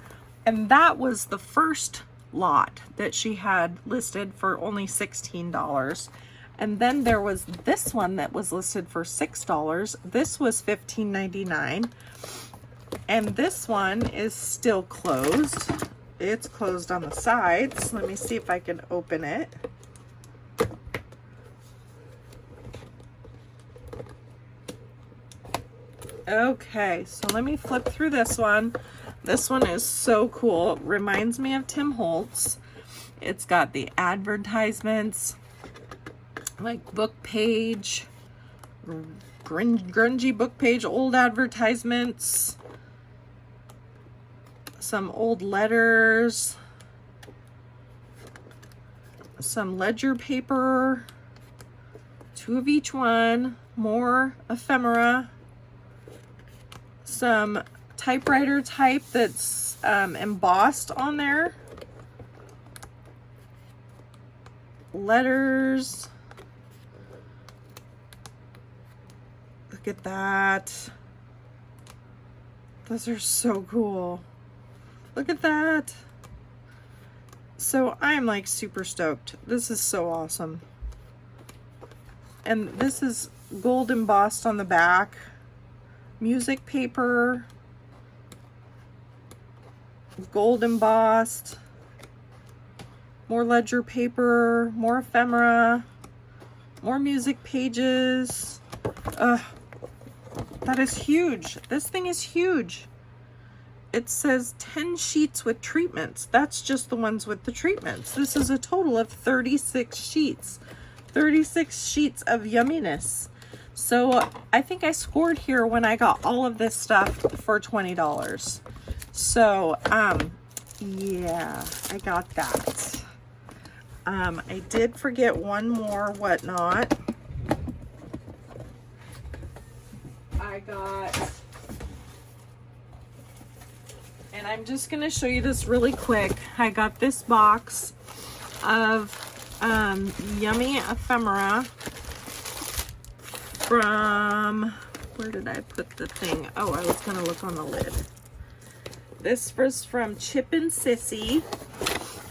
And that was the first lot that she had listed for only $16. And then there was this one that was listed for $6. This was $15.99. And this one is still closed. It's closed on the sides. Let me see if I can open it. Okay, so let me flip through this one. This one is so cool. It reminds me of Tim Holtz. It's got the advertisements, like book page, grungy book page, old advertisements, some old letters, some ledger paper, 2 of each one, more ephemera, some typewriter type that's embossed on there, letters. Look at that. Those are so cool. Look at that. So I'm like super stoked. This is so awesome. And this is gold embossed on the back. Music paper. Gold embossed. More ledger paper. More ephemera. More music pages. That is huge. This thing is huge. It says 10 sheets with treatments. That's just the ones with the treatments. This is a total of 36 sheets. 36 sheets of yumminess. So I think I scored here when I got all of this stuff for $20. So, yeah, I got that. I did forget one more whatnot. I got, and I'm just going to show you this really quick. I got this box of yummy ephemera from, where did I put the thing? Oh, I was going to look on the lid. This was from Chip and Sissy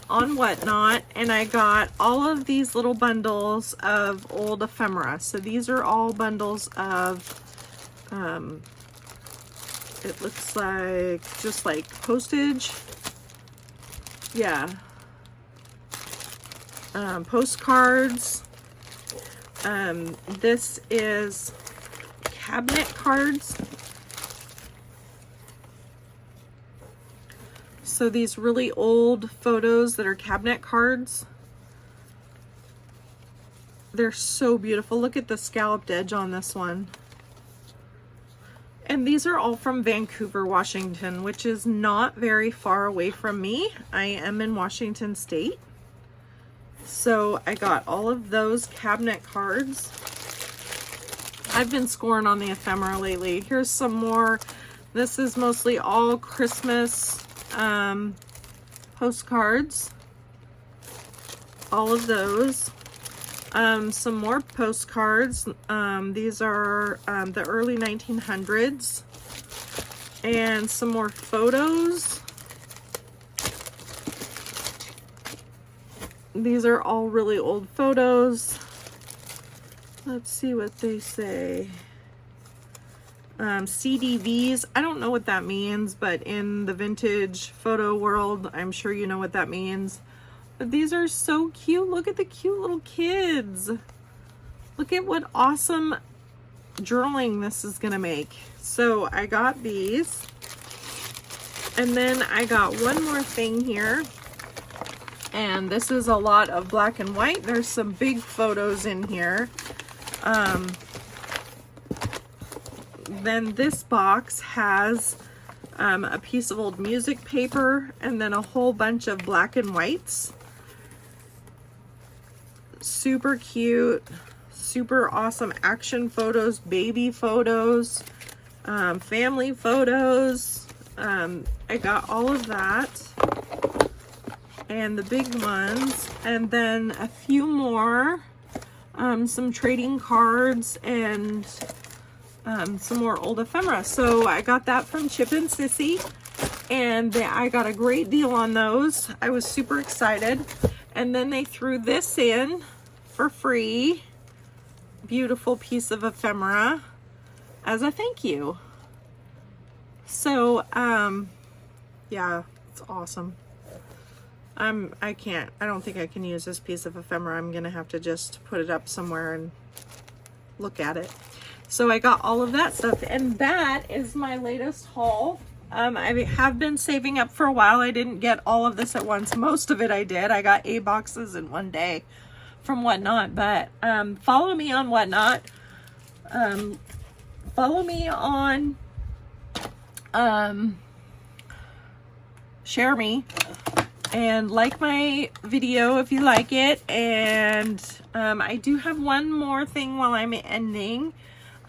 on Whatnot, and I got all of these little bundles of old ephemera. So these are all bundles of it looks like just like postage. Yeah. Postcards. This is cabinet cards. So these really old photos that are cabinet cards. They're so beautiful. Look at the scalloped edge on this one. And these are all from Vancouver, Washington, which is not very far away from me. I am in Washington State. So I got all of those cabinet cards. I've been scoring on the ephemera lately. Here's some more. This is mostly all Christmas postcards. All of those. Some more postcards. These are the early 1900s. And some more photos. These are all really old photos. Let's see what they say. CDVs. I don't know what that means, but in the vintage photo world, I'm sure you know what that means. But these are so cute. Look at the cute little kids. Look at what awesome journaling this is gonna make. So I got these. And then I got one more thing here. And this is a lot of black and white. There's some big photos in here. Then this box has a piece of old music paper and then a whole bunch of black and whites. Super cute, super awesome action photos, baby photos, family photos. I got all of that and the big ones, and then a few more, some trading cards and some more old ephemera. So I got that from Chip and Sissy, and I got a great deal on those. I was super excited. And then they threw this in for free. Beautiful piece of ephemera as a thank you. So yeah, it's awesome. I don't think I can use this piece of ephemera. I'm gonna have to just put it up somewhere and look at it. So I got all of that stuff, and that is my latest haul. I have been saving up for a while. I didn't get all of this at once. Most of it I did. I got 8 boxes in one day from Whatnot, but follow me on Whatnot. Follow me on Share Me, and like my video if you like it. And I do have one more thing while I'm ending.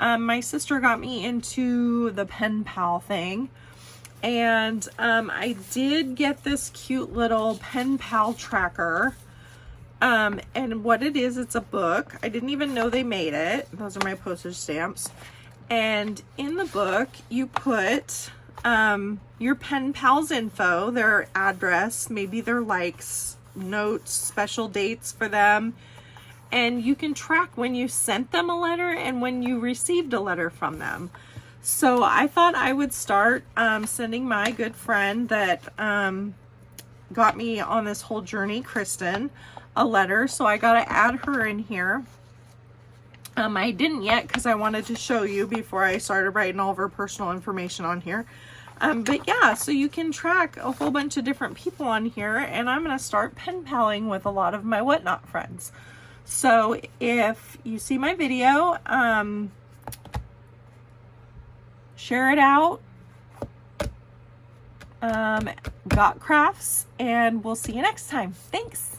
My sister got me into the pen pal thing, and I did get this cute little pen pal tracker, and what it is, it's a book. I didn't even know they made it. Those are my postage stamps. And in the book you put your pen pal's info, their address, maybe their likes, notes, special dates for them. And you can track when you sent them a letter and when you received a letter from them. So I thought I would start sending my good friend that got me on this whole journey, Kristen, a letter. So I got to add her in here. I didn't yet because I wanted to show you before I started writing all of her personal information on here. But yeah, so you can track a whole bunch of different people on here, and I'm going to start pen paling with a lot of my Whatnot friends. So if you see my video, share it out, got crafts, and we'll see you next time. Thanks.